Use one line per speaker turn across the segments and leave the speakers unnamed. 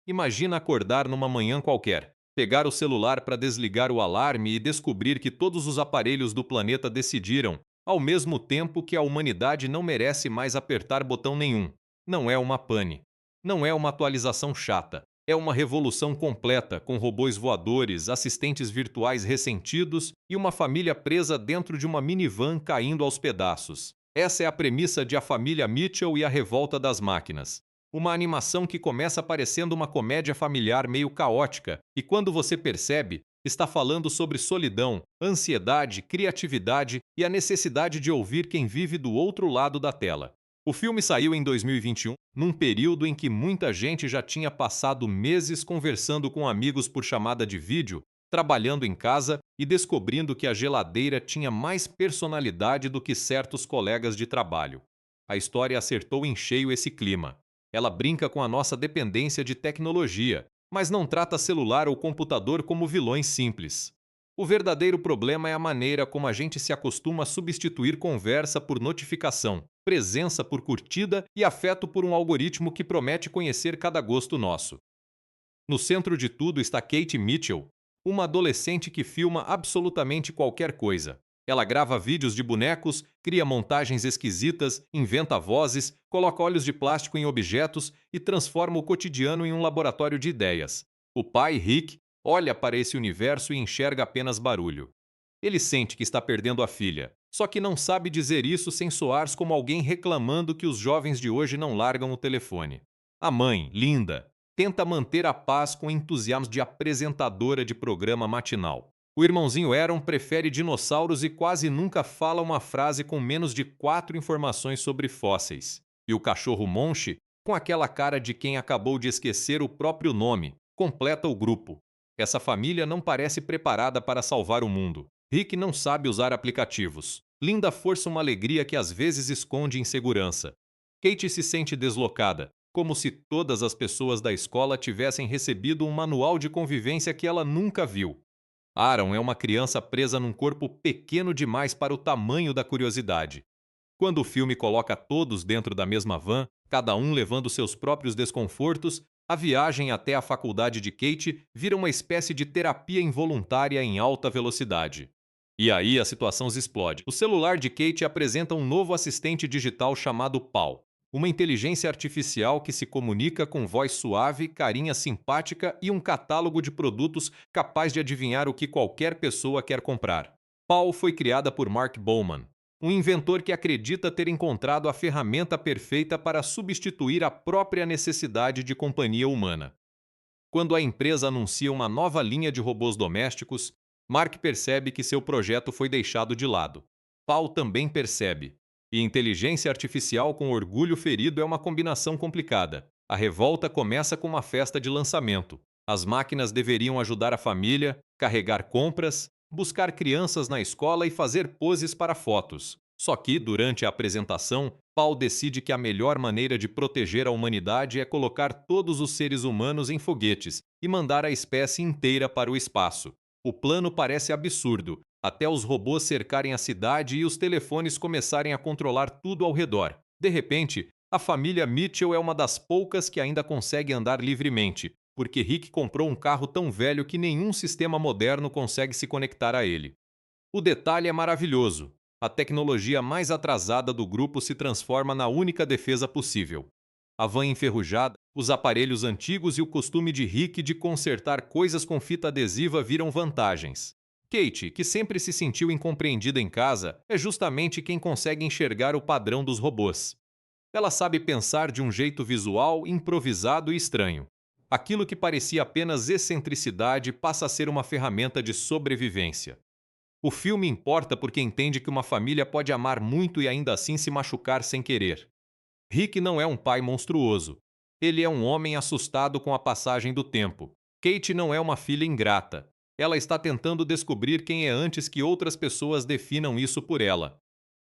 Imagina acordar numa manhã qualquer, pegar o celular para desligar o alarme e descobrir que todos os aparelhos do planeta decidiram, ao mesmo tempo, que a humanidade não merece mais apertar botão nenhum. Não é uma pane. Não é uma atualização chata. É uma revolução completa, com robôs voadores, assistentes virtuais ressentidos e uma família presa dentro de uma minivan caindo aos pedaços. Essa é a premissa de A Família Mitchell e a Revolta das Máquinas. Uma animação que começa parecendo uma comédia familiar meio caótica e, quando você percebe, está falando sobre solidão, ansiedade, criatividade e a necessidade de ouvir quem vive do outro lado da tela. O filme saiu em 2021, num período em que muita gente já tinha passado meses conversando com amigos por chamada de vídeo, trabalhando em casa e descobrindo que a geladeira tinha mais personalidade do que certos colegas de trabalho. A história acertou em cheio esse clima. Ela brinca com a nossa dependência de tecnologia, mas não trata celular ou computador como vilões simples. O verdadeiro problema é a maneira como a gente se acostuma a substituir conversa por notificação, presença por curtida e afeto por um algoritmo que promete conhecer cada gosto nosso. No centro de tudo está Kate Mitchell, uma adolescente que filma absolutamente qualquer coisa. Ela grava vídeos de bonecos, cria montagens esquisitas, inventa vozes, coloca olhos de plástico em objetos e transforma o cotidiano em um laboratório de ideias. O pai, Rick, olha para esse universo e enxerga apenas barulho. Ele sente que está perdendo a filha, só que não sabe dizer isso sem soar como alguém reclamando que os jovens de hoje não largam o telefone. A mãe, Linda, tenta manter a paz com o entusiasmo de apresentadora de programa matinal. O irmãozinho Aaron prefere dinossauros e quase nunca fala uma frase com menos de 4 informações sobre fósseis. E o cachorro Monchi, com aquela cara de quem acabou de esquecer o próprio nome, completa o grupo. Essa família não parece preparada para salvar o mundo. Rick não sabe usar aplicativos. Linda força uma alegria que às vezes esconde insegurança. Kate se sente deslocada, como se todas as pessoas da escola tivessem recebido um manual de convivência que ela nunca viu. Aaron é uma criança presa num corpo pequeno demais para o tamanho da curiosidade. Quando o filme coloca todos dentro da mesma van, cada um levando seus próprios desconfortos, a viagem até a faculdade de Kate vira uma espécie de terapia involuntária em alta velocidade. E aí a situação se explode. O celular de Kate apresenta um novo assistente digital chamado Pal, uma inteligência artificial que se comunica com voz suave, carinha simpática e um catálogo de produtos capaz de adivinhar o que qualquer pessoa quer comprar. Pal foi criada por Mark Bowman, um inventor que acredita ter encontrado a ferramenta perfeita para substituir a própria necessidade de companhia humana. Quando a empresa anuncia uma nova linha de robôs domésticos, Mark percebe que seu projeto foi deixado de lado. Paul também percebe. E inteligência artificial com orgulho ferido é uma combinação complicada. A revolta começa com uma festa de lançamento. As máquinas deveriam ajudar a família, carregar compras, buscar crianças na escola e fazer poses para fotos. Só que, durante a apresentação, Paul decide que a melhor maneira de proteger a humanidade é colocar todos os seres humanos em foguetes e mandar a espécie inteira para o espaço. O plano parece absurdo, até os robôs cercarem a cidade e os telefones começarem a controlar tudo ao redor. De repente, a família Mitchell é uma das poucas que ainda consegue andar livremente, porque Rick comprou um carro tão velho que nenhum sistema moderno consegue se conectar a ele. O detalhe é maravilhoso. A tecnologia mais atrasada do grupo se transforma na única defesa possível. A van enferrujada, os aparelhos antigos e o costume de Rick de consertar coisas com fita adesiva viram vantagens. Kate, que sempre se sentiu incompreendida em casa, é justamente quem consegue enxergar o padrão dos robôs. Ela sabe pensar de um jeito visual, improvisado e estranho. Aquilo que parecia apenas excentricidade passa a ser uma ferramenta de sobrevivência. O filme importa porque entende que uma família pode amar muito e ainda assim se machucar sem querer. Rick não é um pai monstruoso. Ele é um homem assustado com a passagem do tempo. Kate não é uma filha ingrata. Ela está tentando descobrir quem é antes que outras pessoas definam isso por ela.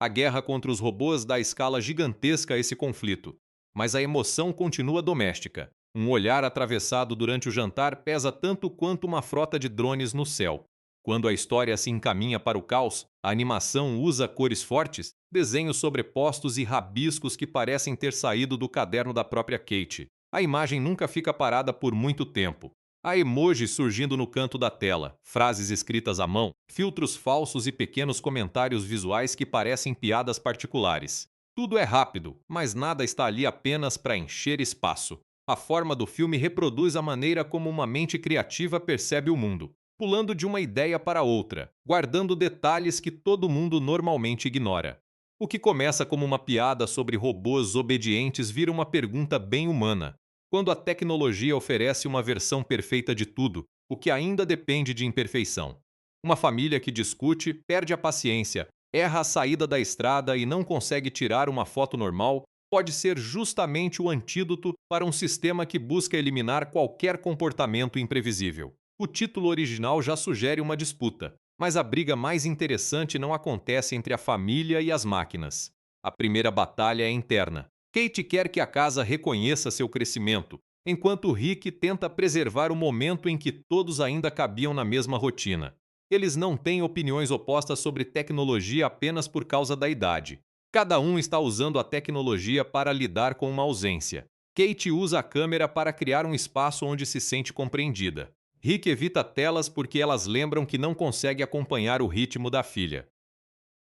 A guerra contra os robôs dá escala gigantesca a esse conflito. Mas a emoção continua doméstica. Um olhar atravessado durante o jantar pesa tanto quanto uma frota de drones no céu. Quando a história se encaminha para o caos, a animação usa cores fortes, desenhos sobrepostos e rabiscos que parecem ter saído do caderno da própria Kate. A imagem nunca fica parada por muito tempo. Há emojis surgindo no canto da tela, frases escritas à mão, filtros falsos e pequenos comentários visuais que parecem piadas particulares. Tudo é rápido, mas nada está ali apenas para encher espaço. A forma do filme reproduz a maneira como uma mente criativa percebe o mundo, pulando de uma ideia para outra, guardando detalhes que todo mundo normalmente ignora. O que começa como uma piada sobre robôs obedientes vira uma pergunta bem humana. Quando a tecnologia oferece uma versão perfeita de tudo, o que ainda depende de imperfeição? Uma família que discute, perde a paciência, erra a saída da estrada e não consegue tirar uma foto normal, pode ser justamente o antídoto para um sistema que busca eliminar qualquer comportamento imprevisível. O título original já sugere uma disputa, mas a briga mais interessante não acontece entre a família e as máquinas. A primeira batalha é interna. Kate quer que a casa reconheça seu crescimento, enquanto Rick tenta preservar o momento em que todos ainda cabiam na mesma rotina. Eles não têm opiniões opostas sobre tecnologia apenas por causa da idade. Cada um está usando a tecnologia para lidar com uma ausência. Kate usa a câmera para criar um espaço onde se sente compreendida. Rick evita telas porque elas lembram que não consegue acompanhar o ritmo da filha.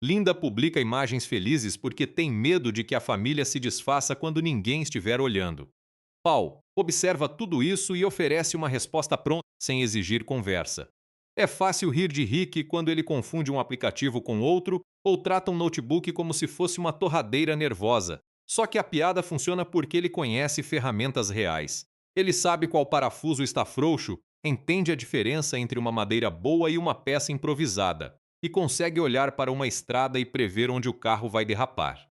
Linda publica imagens felizes porque tem medo de que a família se desfaça quando ninguém estiver olhando. Paul observa tudo isso e oferece uma resposta pronta, sem exigir conversa. É fácil rir de Rick quando ele confunde um aplicativo com outro ou trata um notebook como se fosse uma torradeira nervosa. Só que a piada funciona porque ele conhece ferramentas reais. Ele sabe qual parafuso está frouxo, entende a diferença entre uma madeira boa e uma peça improvisada, e consegue olhar para uma estrada e prever onde o carro vai derrapar.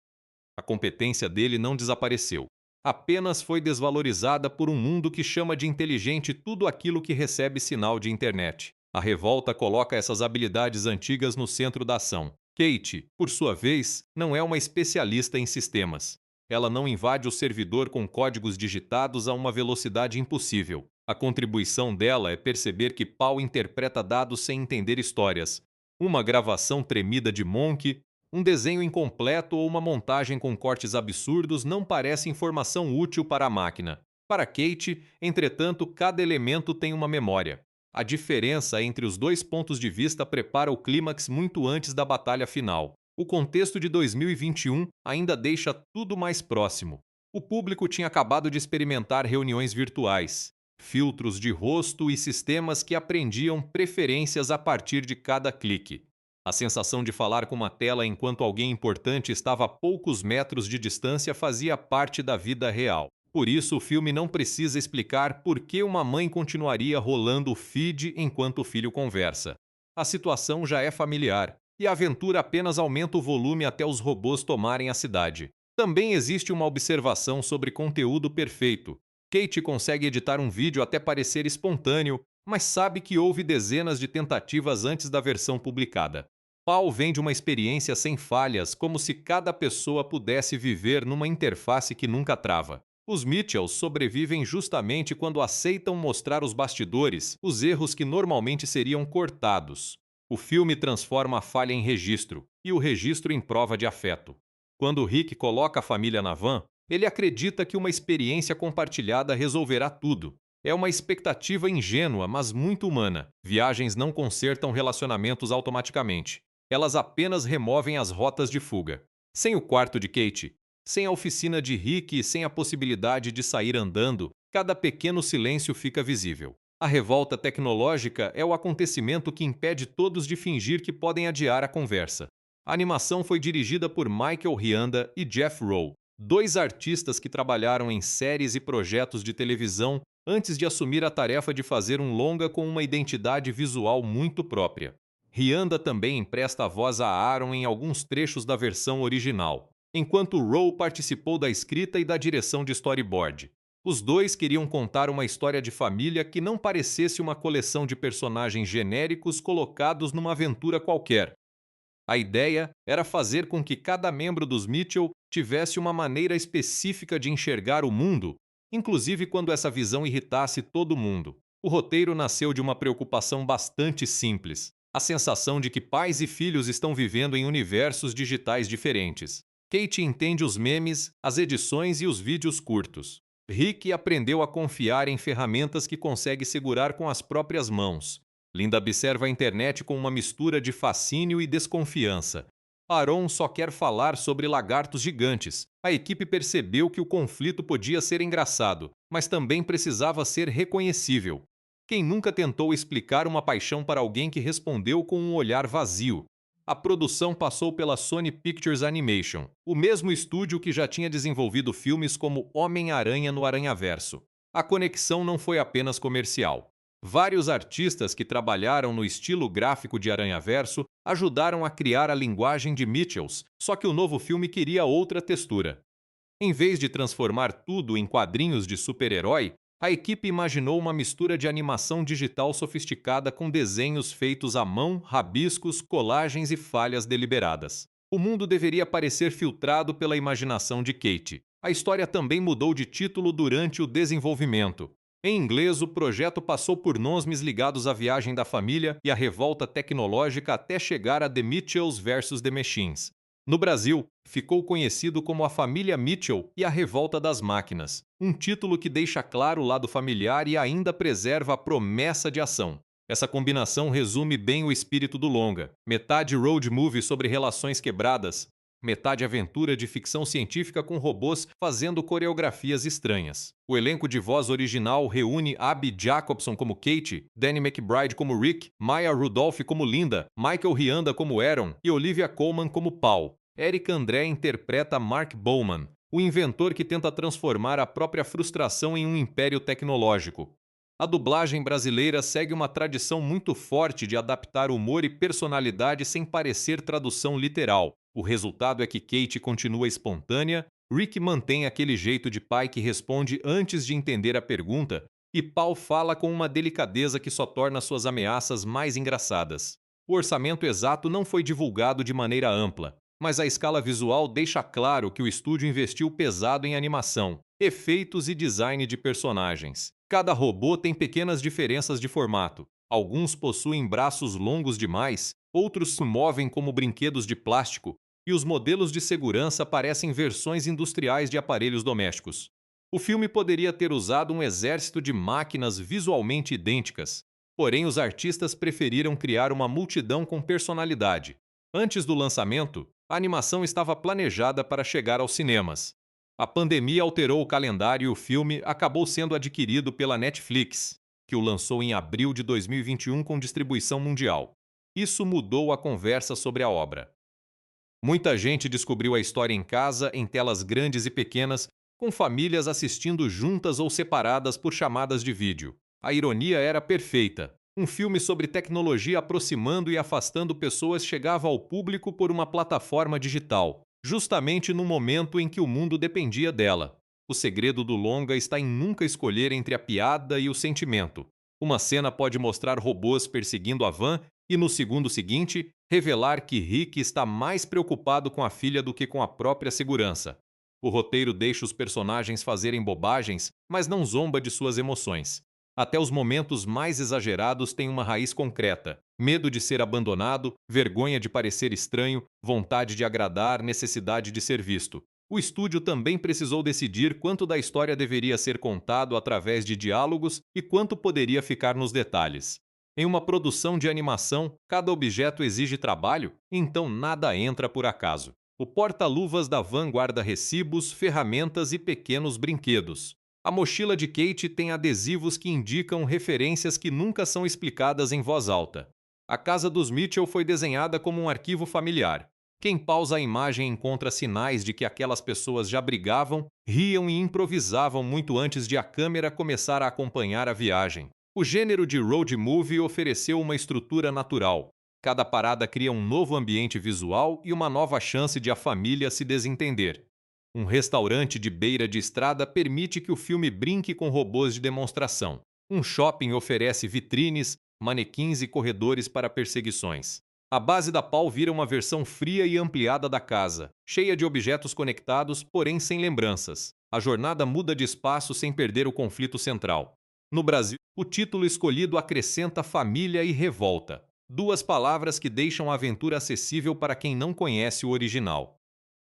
A competência dele não desapareceu. Apenas foi desvalorizada por um mundo que chama de inteligente tudo aquilo que recebe sinal de internet. A revolta coloca essas habilidades antigas no centro da ação. Kate, por sua vez, não é uma especialista em sistemas. Ela não invade o servidor com códigos digitados a uma velocidade impossível. A contribuição dela é perceber que Paul interpreta dados sem entender histórias. Uma gravação tremida de Monk, um desenho incompleto ou uma montagem com cortes absurdos não parece informação útil para a máquina. Para Kate, entretanto, cada elemento tem uma memória. A diferença entre os dois pontos de vista prepara o clímax muito antes da batalha final. O contexto de 2021 ainda deixa tudo mais próximo. O público tinha acabado de experimentar reuniões virtuais, filtros de rosto e sistemas que aprendiam preferências a partir de cada clique. A sensação de falar com uma tela enquanto alguém importante estava a poucos metros de distância fazia parte da vida real. Por isso, o filme não precisa explicar por que uma mãe continuaria rolando o feed enquanto o filho conversa. A situação já é familiar, e a aventura apenas aumenta o volume até os robôs tomarem a cidade. Também existe uma observação sobre conteúdo perfeito. Kate consegue editar um vídeo até parecer espontâneo, mas sabe que houve dezenas de tentativas antes da versão publicada. Paul vende uma experiência sem falhas, como se cada pessoa pudesse viver numa interface que nunca trava. Os Mitchells sobrevivem justamente quando aceitam mostrar os bastidores, os erros que normalmente seriam cortados. O filme transforma a falha em registro, e o registro em prova de afeto. Quando Rick coloca a família na van, ele acredita que uma experiência compartilhada resolverá tudo. É uma expectativa ingênua, mas muito humana. Viagens não consertam relacionamentos automaticamente. Elas apenas removem as rotas de fuga. Sem o quarto de Kate, sem a oficina de Rick e sem a possibilidade de sair andando, cada pequeno silêncio fica visível. A revolta tecnológica é o acontecimento que impede todos de fingir que podem adiar a conversa. A animação foi dirigida por Michael Rianda e Jeff Rowe, dois artistas que trabalharam em séries e projetos de televisão antes de assumir a tarefa de fazer um longa com uma identidade visual muito própria. Rianda também empresta a voz a Aaron em alguns trechos da versão original, enquanto Rowe participou da escrita e da direção de storyboard. Os dois queriam contar uma história de família que não parecesse uma coleção de personagens genéricos colocados numa aventura qualquer. A ideia era fazer com que cada membro dos Mitchell tivesse uma maneira específica de enxergar o mundo, inclusive quando essa visão irritasse todo mundo. O roteiro nasceu de uma preocupação bastante simples: a sensação de que pais e filhos estão vivendo em universos digitais diferentes. Kate entende os memes, as edições e os vídeos curtos. Rick aprendeu a confiar em ferramentas que consegue segurar com as próprias mãos. Linda observa a internet com uma mistura de fascínio e desconfiança. Aaron só quer falar sobre lagartos gigantes. A equipe percebeu que o conflito podia ser engraçado, mas também precisava ser reconhecível. Quem nunca tentou explicar uma paixão para alguém que respondeu com um olhar vazio? A produção passou pela Sony Pictures Animation, o mesmo estúdio que já tinha desenvolvido filmes como Homem-Aranha no Aranhaverso. A conexão não foi apenas comercial. Vários artistas que trabalharam no estilo gráfico de Aranhaverso ajudaram a criar a linguagem de Mitchells, só que o novo filme queria outra textura. Em vez de transformar tudo em quadrinhos de super-herói, a equipe imaginou uma mistura de animação digital sofisticada com desenhos feitos à mão, rabiscos, colagens e falhas deliberadas. O mundo deveria parecer filtrado pela imaginação de Kate. A história também mudou de título durante o desenvolvimento. Em inglês, o projeto passou por nomes ligados à viagem da família e à revolta tecnológica até chegar a The Mitchells vs. The Machines. No Brasil, ficou conhecido como A Família Mitchell e a Revolta das Máquinas, um título que deixa claro o lado familiar e ainda preserva a promessa de ação. Essa combinação resume bem o espírito do longa, metade road movie sobre relações quebradas, metade aventura de ficção científica com robôs fazendo coreografias estranhas. O elenco de voz original reúne Abby Jacobson como Kate, Danny McBride como Rick, Maya Rudolph como Linda, Michael Rianda como Aaron e Olivia Colman como Paul. Eric André interpreta Mark Bowman, o inventor que tenta transformar a própria frustração em um império tecnológico. A dublagem brasileira segue uma tradição muito forte de adaptar humor e personalidade sem parecer tradução literal. O resultado é que Kate continua espontânea, Rick mantém aquele jeito de pai que responde antes de entender a pergunta, e Paul fala com uma delicadeza que só torna suas ameaças mais engraçadas. O orçamento exato não foi divulgado de maneira ampla, mas a escala visual deixa claro que o estúdio investiu pesado em animação, efeitos e design de personagens. Cada robô tem pequenas diferenças de formato. Alguns possuem braços longos demais, outros se movem como brinquedos de plástico, e os modelos de segurança parecem versões industriais de aparelhos domésticos. O filme poderia ter usado um exército de máquinas visualmente idênticas, porém os artistas preferiram criar uma multidão com personalidade. Antes do lançamento, a animação estava planejada para chegar aos cinemas. A pandemia alterou o calendário e o filme acabou sendo adquirido pela Netflix, que o lançou em abril de 2021 com distribuição mundial. Isso mudou a conversa sobre a obra. Muita gente descobriu a história em casa, em telas grandes e pequenas, com famílias assistindo juntas ou separadas por chamadas de vídeo. A ironia era perfeita. Um filme sobre tecnologia aproximando e afastando pessoas chegava ao público por uma plataforma digital, justamente no momento em que o mundo dependia dela. O segredo do longa está em nunca escolher entre a piada e o sentimento. Uma cena pode mostrar robôs perseguindo a van e, no segundo seguinte, revelar que Rick está mais preocupado com a filha do que com a própria segurança. O roteiro deixa os personagens fazerem bobagens, mas não zomba de suas emoções. Até os momentos mais exagerados têm uma raiz concreta: medo de ser abandonado, vergonha de parecer estranho, vontade de agradar, necessidade de ser visto. O estúdio também precisou decidir quanto da história deveria ser contado através de diálogos e quanto poderia ficar nos detalhes. Em uma produção de animação, cada objeto exige trabalho, então nada entra por acaso. O porta-luvas da van guarda recibos, ferramentas e pequenos brinquedos. A mochila de Kate tem adesivos que indicam referências que nunca são explicadas em voz alta. A casa dos Mitchell foi desenhada como um arquivo familiar. Quem pausa a imagem encontra sinais de que aquelas pessoas já brigavam, riam e improvisavam muito antes de a câmera começar a acompanhar a viagem. O gênero de road movie ofereceu uma estrutura natural. Cada parada cria um novo ambiente visual e uma nova chance de a família se desentender. Um restaurante de beira de estrada permite que o filme brinque com robôs de demonstração. Um shopping oferece vitrines, manequins e corredores para perseguições. A base da Paul vira uma versão fria e ampliada da casa, cheia de objetos conectados, porém sem lembranças. A jornada muda de espaço sem perder o conflito central. No Brasil, o título escolhido acrescenta família e revolta, duas palavras que deixam a aventura acessível para quem não conhece o original.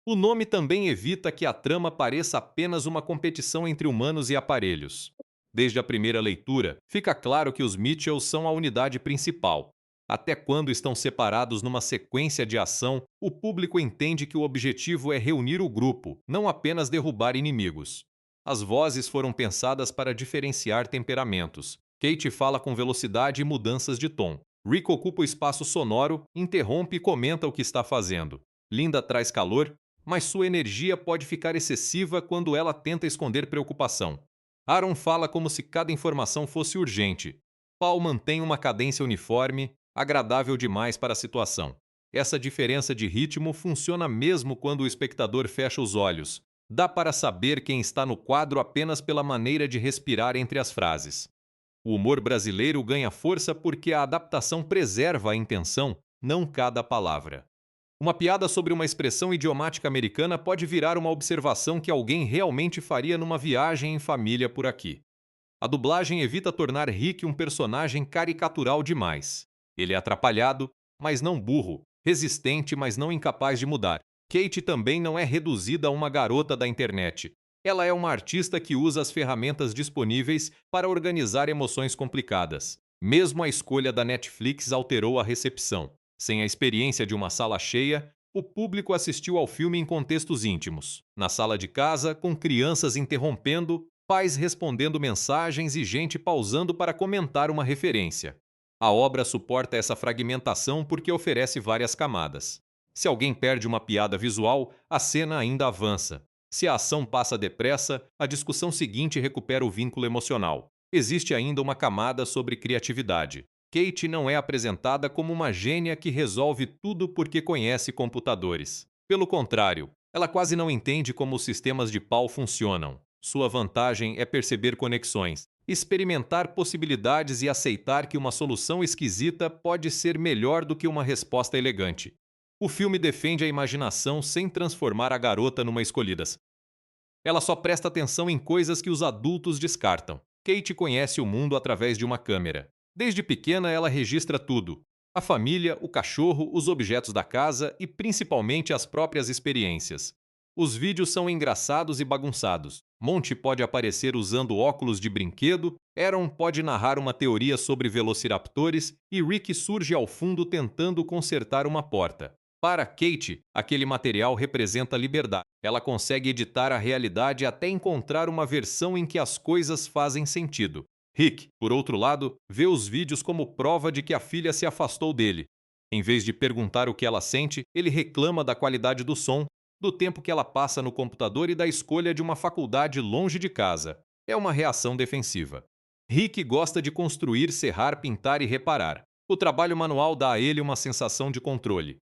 O nome também evita que a trama pareça apenas uma competição entre humanos e aparelhos. Desde a primeira leitura, fica claro que os Mitchells são a unidade principal. Até quando estão separados numa sequência de ação, o público entende que o objetivo é reunir o grupo, não apenas derrubar inimigos. As vozes foram pensadas para diferenciar temperamentos. Kate fala com velocidade e mudanças de tom. Rick ocupa o espaço sonoro, interrompe e comenta o que está fazendo. Linda traz calor, mas sua energia pode ficar excessiva quando ela tenta esconder preocupação. Aaron fala como se cada informação fosse urgente. Paul mantém uma cadência uniforme, agradável demais para a situação. Essa diferença de ritmo funciona mesmo quando o espectador fecha os olhos. Dá para saber quem está no quadro apenas pela maneira de respirar entre as frases. O humor brasileiro ganha força porque a adaptação preserva a intenção, não cada palavra. Uma piada sobre uma expressão idiomática americana pode virar uma observação que alguém realmente faria numa viagem em família por aqui. A dublagem evita tornar Rick um personagem caricatural demais. Ele é atrapalhado, mas não burro, resistente, mas não incapaz de mudar. Kate também não é reduzida a uma garota da internet. Ela é uma artista que usa as ferramentas disponíveis para organizar emoções complicadas. Mesmo a escolha da Netflix alterou a recepção. Sem a experiência de uma sala cheia, o público assistiu ao filme em contextos íntimos. Na sala de casa, com crianças interrompendo, pais respondendo mensagens e gente pausando para comentar uma referência. A obra suporta essa fragmentação porque oferece várias camadas. Se alguém perde uma piada visual, a cena ainda avança. Se a ação passa depressa, a discussão seguinte recupera o vínculo emocional. Existe ainda uma camada sobre criatividade. Kate não é apresentada como uma gênia que resolve tudo porque conhece computadores. Pelo contrário, ela quase não entende como os sistemas de Paul funcionam. Sua vantagem é perceber conexões, experimentar possibilidades e aceitar que uma solução esquisita pode ser melhor do que uma resposta elegante. O filme defende a imaginação sem transformar a garota numa escolhida. Ela só presta atenção em coisas que os adultos descartam. Kate conhece o mundo através de uma câmera. Desde pequena, ela registra tudo: a família, o cachorro, os objetos da casa e principalmente as próprias experiências. Os vídeos são engraçados e bagunçados. Monty pode aparecer usando óculos de brinquedo, Aaron pode narrar uma teoria sobre velociraptores e Rick surge ao fundo tentando consertar uma porta. Para Kate, aquele material representa liberdade. Ela consegue editar a realidade até encontrar uma versão em que as coisas fazem sentido. Rick, por outro lado, vê os vídeos como prova de que a filha se afastou dele. Em vez de perguntar o que ela sente, ele reclama da qualidade do som, do tempo que ela passa no computador e da escolha de uma faculdade longe de casa. É uma reação defensiva. Rick gosta de construir, serrar, pintar e reparar. O trabalho manual dá a ele uma sensação de controle.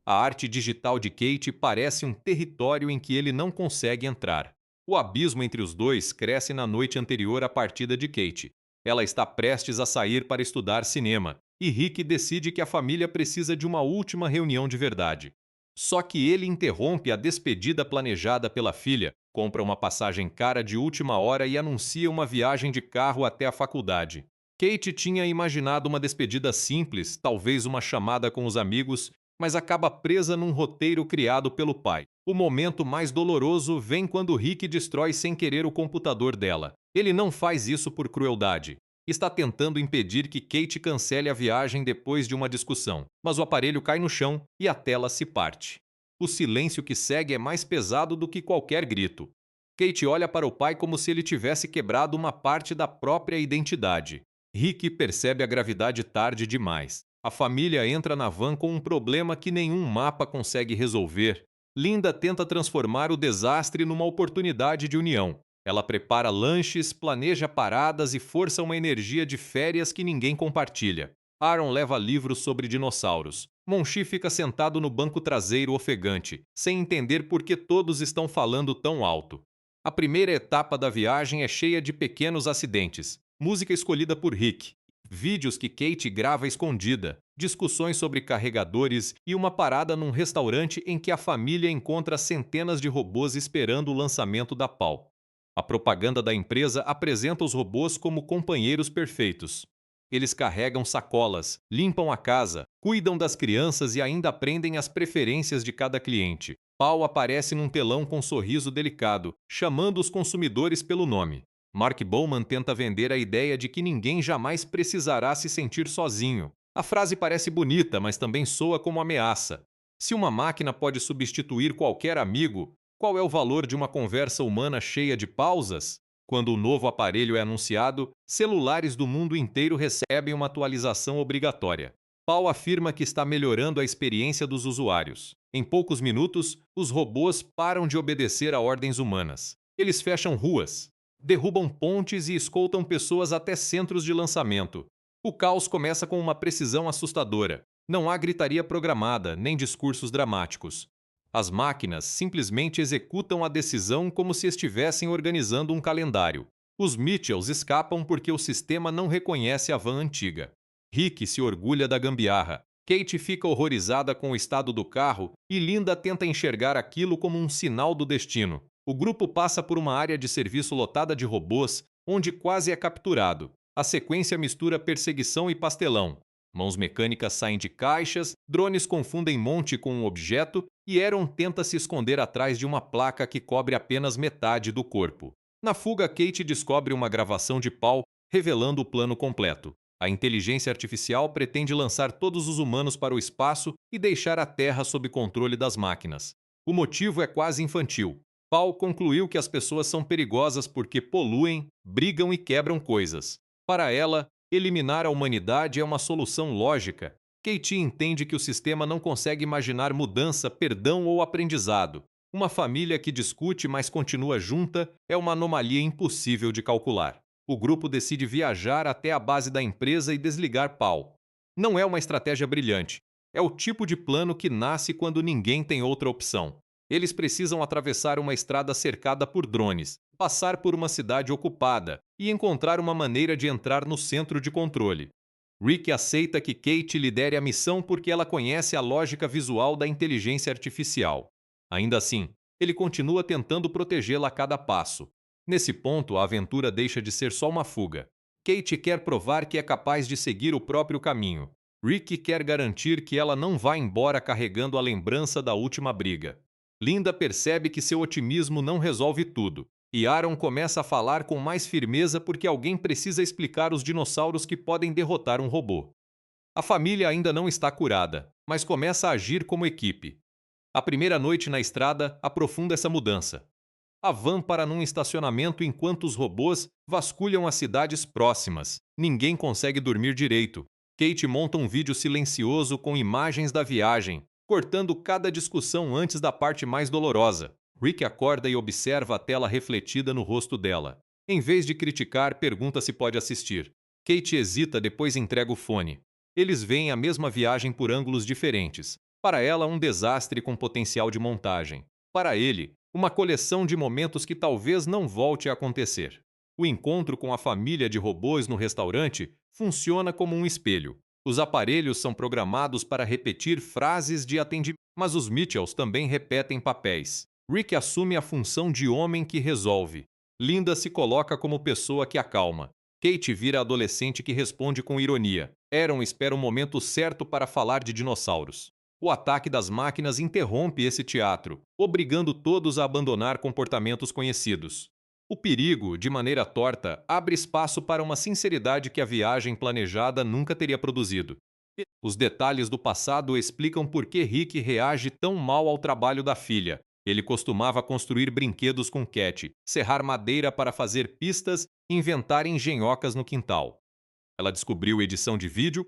A arte digital de Kate parece um território em que ele não consegue entrar. O abismo entre os dois cresce na noite anterior à partida de Kate. Ela está prestes a sair para estudar cinema, e Rick decide que a família precisa de uma última reunião de verdade. Só que ele interrompe a despedida planejada pela filha, compra uma passagem cara de última hora e anuncia uma viagem de carro até a faculdade. Kate tinha imaginado uma despedida simples, talvez uma chamada com os amigos, mas acaba presa num roteiro criado pelo pai. O momento mais doloroso vem quando Rick destrói sem querer o computador dela. Ele não faz isso por crueldade. Está tentando impedir que Kate cancele a viagem depois de uma discussão, mas o aparelho cai no chão e a tela se parte. O silêncio que segue é mais pesado do que qualquer grito. Kate olha para o pai como se ele tivesse quebrado uma parte da própria identidade. Rick percebe a gravidade tarde demais. A família entra na van com um problema que nenhum mapa consegue resolver. Linda tenta transformar o desastre numa oportunidade de união. Ela prepara lanches, planeja paradas e força uma energia de férias que ninguém compartilha. Aaron leva livros sobre dinossauros. Monchi fica sentado no banco traseiro ofegante, sem entender por que todos estão falando tão alto. A primeira etapa da viagem é cheia de pequenos acidentes. Música escolhida por Rick. Vídeos que Kate grava escondida, discussões sobre carregadores e uma parada num restaurante em que a família encontra centenas de robôs esperando o lançamento da Paul. A propaganda da empresa apresenta os robôs como companheiros perfeitos. Eles carregam sacolas, limpam a casa, cuidam das crianças e ainda aprendem as preferências de cada cliente. Paul aparece num telão com um sorriso delicado, chamando os consumidores pelo nome. Mark Bowman tenta vender a ideia de que ninguém jamais precisará se sentir sozinho. A frase parece bonita, mas também soa como ameaça. Se uma máquina pode substituir qualquer amigo, qual é o valor de uma conversa humana cheia de pausas? Quando o novo aparelho é anunciado, celulares do mundo inteiro recebem uma atualização obrigatória. Paul afirma que está melhorando a experiência dos usuários. Em poucos minutos, os robôs param de obedecer a ordens humanas. Eles fecham ruas, derrubam pontes e escoltam pessoas até centros de lançamento. O caos começa com uma precisão assustadora. Não há gritaria programada, nem discursos dramáticos. As máquinas simplesmente executam a decisão como se estivessem organizando um calendário. Os Mitchells escapam porque o sistema não reconhece a van antiga. Rick se orgulha da gambiarra. Kate fica horrorizada com o estado do carro e Linda tenta enxergar aquilo como um sinal do destino. O grupo passa por uma área de serviço lotada de robôs, onde quase é capturado. A sequência mistura perseguição e pastelão. Mãos mecânicas saem de caixas, drones confundem monte com um objeto e Aaron tenta se esconder atrás de uma placa que cobre apenas metade do corpo. Na fuga, Kate descobre uma gravação de Paul revelando o plano completo. A inteligência artificial pretende lançar todos os humanos para o espaço e deixar a Terra sob controle das máquinas. O motivo é quase infantil. Paul concluiu que as pessoas são perigosas porque poluem, brigam e quebram coisas. Para ela, eliminar a humanidade é uma solução lógica. Kate entende que o sistema não consegue imaginar mudança, perdão ou aprendizado. Uma família que discute, mas continua junta, é uma anomalia impossível de calcular. O grupo decide viajar até a base da empresa e desligar Paul. Não é uma estratégia brilhante. É o tipo de plano que nasce quando ninguém tem outra opção. Eles precisam atravessar uma estrada cercada por drones, passar por uma cidade ocupada e encontrar uma maneira de entrar no centro de controle. Rick aceita que Kate lidere a missão porque ela conhece a lógica visual da inteligência artificial. Ainda assim, ele continua tentando protegê-la a cada passo. Nesse ponto, a aventura deixa de ser só uma fuga. Kate quer provar que é capaz de seguir o próprio caminho. Rick quer garantir que ela não vá embora carregando a lembrança da última briga. Linda percebe que seu otimismo não resolve tudo, e Aaron começa a falar com mais firmeza porque alguém precisa explicar os dinossauros que podem derrotar um robô. A família ainda não está curada, mas começa a agir como equipe. A primeira noite na estrada aprofunda essa mudança. A van para num estacionamento enquanto os robôs vasculham as cidades próximas. Ninguém consegue dormir direito. Kate monta um vídeo silencioso com imagens da viagem, cortando cada discussão antes da parte mais dolorosa. Rick acorda e observa a tela refletida no rosto dela. Em vez de criticar, pergunta se pode assistir. Kate hesita, depois entrega o fone. Eles veem a mesma viagem por ângulos diferentes. Para ela, um desastre com potencial de montagem. Para ele, uma coleção de momentos que talvez não volte a acontecer. O encontro com a família de robôs no restaurante funciona como um espelho. Os aparelhos são programados para repetir frases de atendimento, mas os Mitchells também repetem papéis. Rick assume a função de homem que resolve. Linda se coloca como pessoa que acalma. Kate vira adolescente que responde com ironia. Aaron espera o momento certo para falar de dinossauros. O ataque das máquinas interrompe esse teatro, obrigando todos a abandonar comportamentos conhecidos. O perigo, de maneira torta, abre espaço para uma sinceridade que a viagem planejada nunca teria produzido. Os detalhes do passado explicam por que Rick reage tão mal ao trabalho da filha. Ele costumava construir brinquedos com Cat, serrar madeira para fazer pistas e inventar engenhocas no quintal. Ela descobriu edição de vídeo,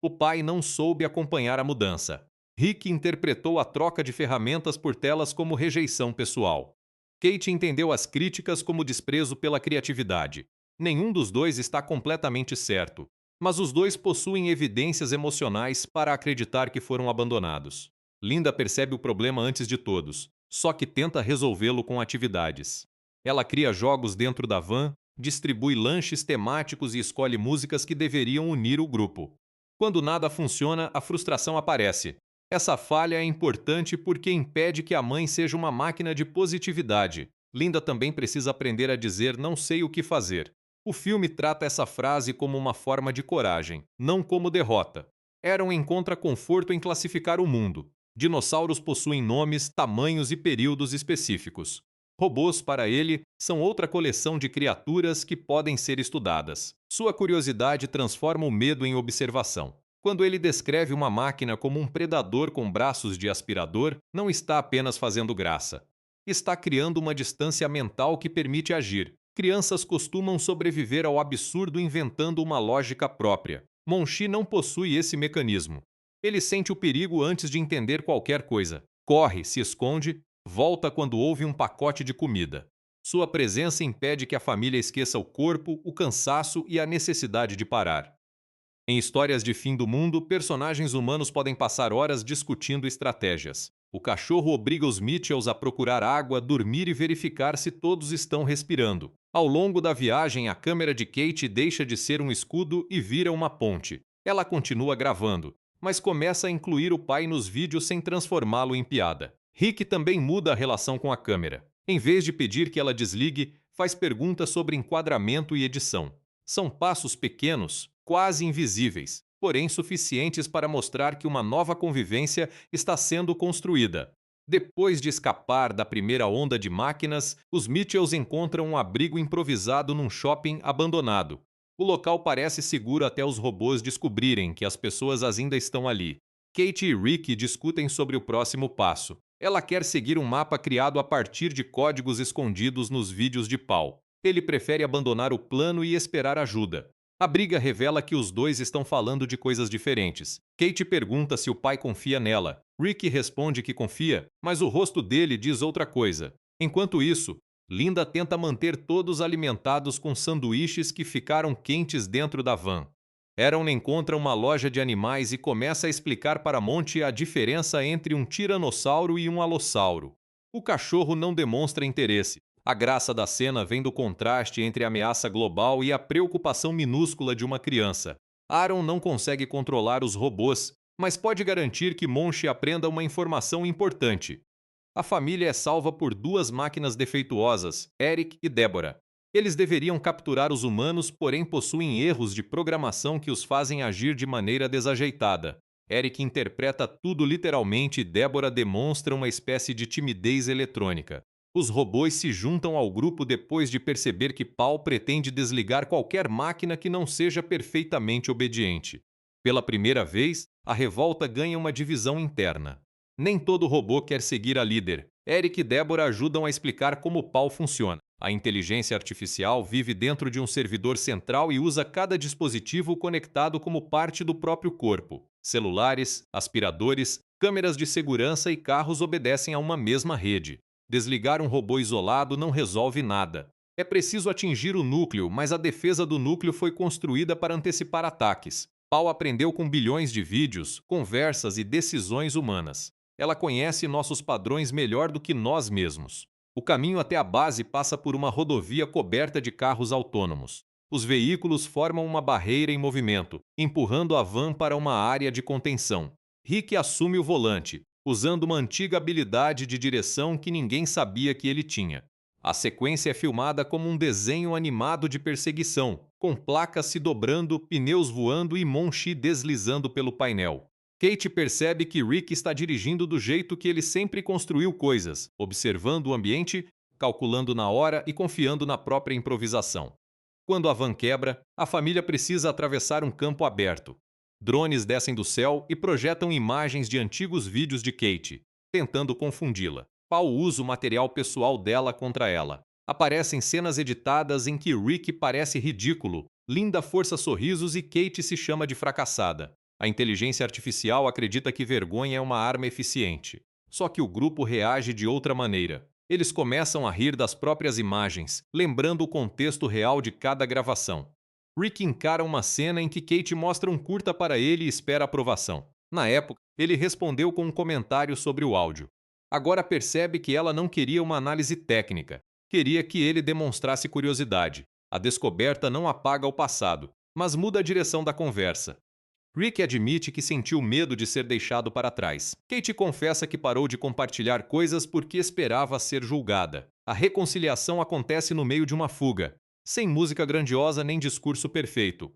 o pai não soube acompanhar a mudança. Rick interpretou a troca de ferramentas por telas como rejeição pessoal. Kate entendeu as críticas como desprezo pela criatividade. Nenhum dos dois está completamente certo, mas os dois possuem evidências emocionais para acreditar que foram abandonados. Linda percebe o problema antes de todos, só que tenta resolvê-lo com atividades. Ela cria jogos dentro da van, distribui lanches temáticos e escolhe músicas que deveriam unir o grupo. Quando nada funciona, a frustração aparece. Essa falha é importante porque impede que a mãe seja uma máquina de positividade. Linda também precisa aprender a dizer "não sei o que fazer". O filme trata essa frase como uma forma de coragem, não como derrota. Aaron encontra conforto em classificar o mundo. Dinossauros possuem nomes, tamanhos e períodos específicos. Robôs, para ele, são outra coleção de criaturas que podem ser estudadas. Sua curiosidade transforma o medo em observação. Quando ele descreve uma máquina como um predador com braços de aspirador, não está apenas fazendo graça. Está criando uma distância mental que permite agir. Crianças costumam sobreviver ao absurdo inventando uma lógica própria. Monchi não possui esse mecanismo. Ele sente o perigo antes de entender qualquer coisa. Corre, se esconde, volta quando ouve um pacote de comida. Sua presença impede que a família esqueça o corpo, o cansaço e a necessidade de parar. Em histórias de fim do mundo, personagens humanos podem passar horas discutindo estratégias. O cachorro obriga os Mitchells a procurar água, dormir e verificar se todos estão respirando. Ao longo da viagem, a câmera de Kate deixa de ser um escudo e vira uma ponte. Ela continua gravando, mas começa a incluir o pai nos vídeos sem transformá-lo em piada. Rick também muda a relação com a câmera. Em vez de pedir que ela desligue, faz perguntas sobre enquadramento e edição. São passos pequenos, quase invisíveis, porém suficientes para mostrar que uma nova convivência está sendo construída. Depois de escapar da primeira onda de máquinas, os Mitchells encontram um abrigo improvisado num shopping abandonado. O local parece seguro até os robôs descobrirem que as pessoas ainda estão ali. Kate e Rick discutem sobre o próximo passo. Ela quer seguir um mapa criado a partir de códigos escondidos nos vídeos de Paul. Ele prefere abandonar o plano e esperar ajuda. A briga revela que os dois estão falando de coisas diferentes. Kate pergunta se o pai confia nela. Rick responde que confia, mas o rosto dele diz outra coisa. Enquanto isso, Linda tenta manter todos alimentados com sanduíches que ficaram quentes dentro da van. Aaron encontra uma loja de animais e começa a explicar para Monty a diferença entre um tiranossauro e um alossauro. O cachorro não demonstra interesse. A graça da cena vem do contraste entre a ameaça global e a preocupação minúscula de uma criança. Aaron não consegue controlar os robôs, mas pode garantir que Monty aprenda uma informação importante. A família é salva por duas máquinas defeituosas, Eric e Deborah. Eles deveriam capturar os humanos, porém possuem erros de programação que os fazem agir de maneira desajeitada. Eric interpreta tudo literalmente e Deborah demonstra uma espécie de timidez eletrônica. Os robôs se juntam ao grupo depois de perceber que Paul pretende desligar qualquer máquina que não seja perfeitamente obediente. Pela primeira vez, a revolta ganha uma divisão interna. Nem todo robô quer seguir a líder. Eric e Deborah ajudam a explicar como Paul funciona. A inteligência artificial vive dentro de um servidor central e usa cada dispositivo conectado como parte do próprio corpo. Celulares, aspiradores, câmeras de segurança e carros obedecem a uma mesma rede. Desligar um robô isolado não resolve nada. É preciso atingir o núcleo, mas a defesa do núcleo foi construída para antecipar ataques. Paul aprendeu com bilhões de vídeos, conversas e decisões humanas. Ela conhece nossos padrões melhor do que nós mesmos. O caminho até a base passa por uma rodovia coberta de carros autônomos. Os veículos formam uma barreira em movimento, empurrando a van para uma área de contenção. Rick assume o volante, usando uma antiga habilidade de direção que ninguém sabia que ele tinha. A sequência é filmada como um desenho animado de perseguição, com placas se dobrando, pneus voando e Monchi deslizando pelo painel. Kate percebe que Rick está dirigindo do jeito que ele sempre construiu coisas, observando o ambiente, calculando na hora e confiando na própria improvisação. Quando a van quebra, a família precisa atravessar um campo aberto. Drones descem do céu e projetam imagens de antigos vídeos de Kate, tentando confundi-la. Paul usa o material pessoal dela contra ela. Aparecem cenas editadas em que Rick parece ridículo, Linda força sorrisos e Kate se chama de fracassada. A inteligência artificial acredita que vergonha é uma arma eficiente. Só que o grupo reage de outra maneira. Eles começam a rir das próprias imagens, lembrando o contexto real de cada gravação. Rick encara uma cena em que Kate mostra um curta para ele e espera aprovação. Na época, ele respondeu com um comentário sobre o áudio. Agora percebe que ela não queria uma análise técnica. Queria que ele demonstrasse curiosidade. A descoberta não apaga o passado, mas muda a direção da conversa. Rick admite que sentiu medo de ser deixado para trás. Kate confessa que parou de compartilhar coisas porque esperava ser julgada. A reconciliação acontece no meio de uma fuga, sem música grandiosa nem discurso perfeito.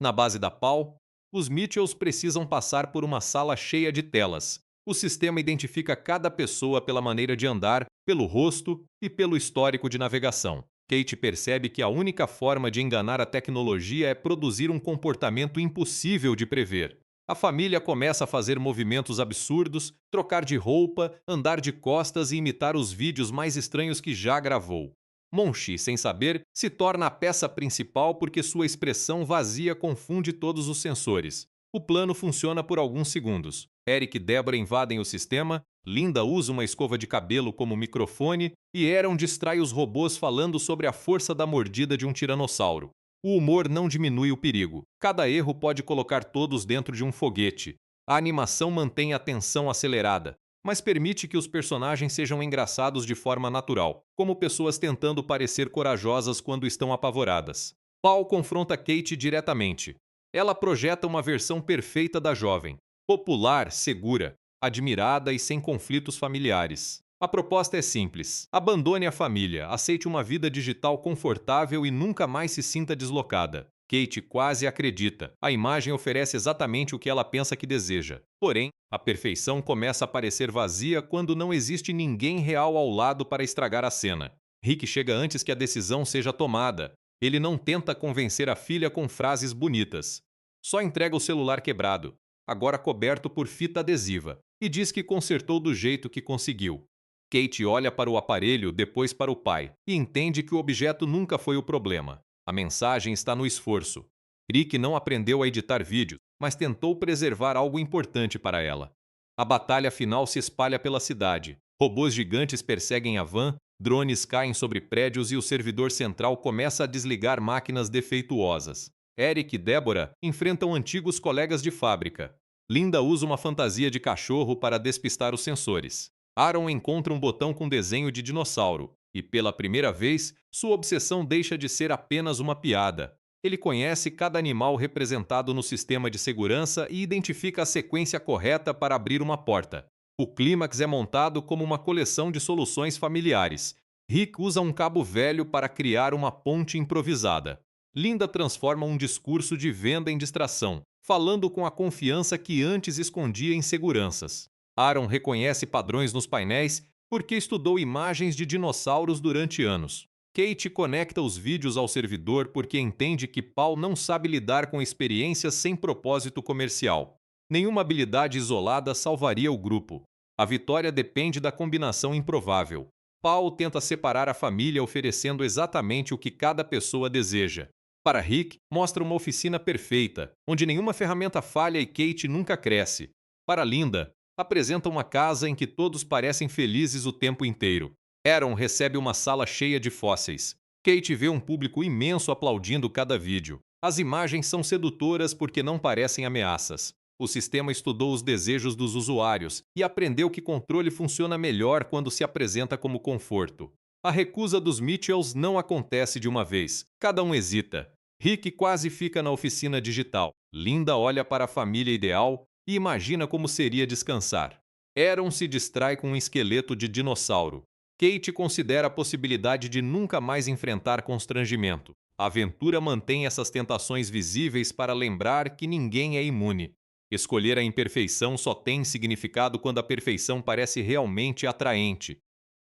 Na base da Paul, os Mitchells precisam passar por uma sala cheia de telas. O sistema identifica cada pessoa pela maneira de andar, pelo rosto e pelo histórico de navegação. Kate percebe que a única forma de enganar a tecnologia é produzir um comportamento impossível de prever. A família começa a fazer movimentos absurdos, trocar de roupa, andar de costas e imitar os vídeos mais estranhos que já gravou. Monchi, sem saber, se torna a peça principal porque sua expressão vazia confunde todos os sensores. O plano funciona por alguns segundos. Eric e Deborah invadem o sistema, Linda usa uma escova de cabelo como microfone e Aaron distrai os robôs falando sobre a força da mordida de um tiranossauro. O humor não diminui o perigo. Cada erro pode colocar todos dentro de um foguete. A animação mantém a tensão acelerada, mas permite que os personagens sejam engraçados de forma natural, como pessoas tentando parecer corajosas quando estão apavoradas. Paul confronta Kate diretamente. Ela projeta uma versão perfeita da jovem, popular, segura, admirada e sem conflitos familiares. A proposta é simples: abandone a família, aceite uma vida digital confortável e nunca mais se sinta deslocada. Kate quase acredita. A imagem oferece exatamente o que ela pensa que deseja. Porém, a perfeição começa a parecer vazia quando não existe ninguém real ao lado para estragar a cena. Rick chega antes que a decisão seja tomada. Ele não tenta convencer a filha com frases bonitas. Só entrega o celular quebrado, agora coberto por fita adesiva, e diz que consertou do jeito que conseguiu. Kate olha para o aparelho, depois para o pai, e entende que o objeto nunca foi o problema. A mensagem está no esforço. Rick não aprendeu a editar vídeos, mas tentou preservar algo importante para ela. A batalha final se espalha pela cidade. Robôs gigantes perseguem a van, drones caem sobre prédios e o servidor central começa a desligar máquinas defeituosas. Eric e Deborah enfrentam antigos colegas de fábrica. Linda usa uma fantasia de cachorro para despistar os sensores. Aaron encontra um botão com desenho de dinossauro, e pela primeira vez, sua obsessão deixa de ser apenas uma piada. Ele conhece cada animal representado no sistema de segurança e identifica a sequência correta para abrir uma porta. O clímax é montado como uma coleção de soluções familiares. Rick usa um cabo velho para criar uma ponte improvisada. Linda transforma um discurso de venda em distração, falando com a confiança que antes escondia inseguranças. Aaron reconhece padrões nos painéis porque estudou imagens de dinossauros durante anos. Kate conecta os vídeos ao servidor porque entende que Paul não sabe lidar com experiências sem propósito comercial. Nenhuma habilidade isolada salvaria o grupo. A vitória depende da combinação improvável. Paul tenta separar a família oferecendo exatamente o que cada pessoa deseja. Para Rick, mostra uma oficina perfeita, onde nenhuma ferramenta falha e Kate nunca cresce. Para Linda, apresenta uma casa em que todos parecem felizes o tempo inteiro. Aaron recebe uma sala cheia de fósseis. Kate vê um público imenso aplaudindo cada vídeo. As imagens são sedutoras porque não parecem ameaças. O sistema estudou os desejos dos usuários e aprendeu que controle funciona melhor quando se apresenta como conforto. A recusa dos Mitchells não acontece de uma vez. Cada um hesita. Rick quase fica na oficina digital. Linda olha para a família ideal e imagina como seria descansar. Aaron se distrai com um esqueleto de dinossauro. Kate considera a possibilidade de nunca mais enfrentar constrangimento. A aventura mantém essas tentações visíveis para lembrar que ninguém é imune. Escolher a imperfeição só tem significado quando a perfeição parece realmente atraente.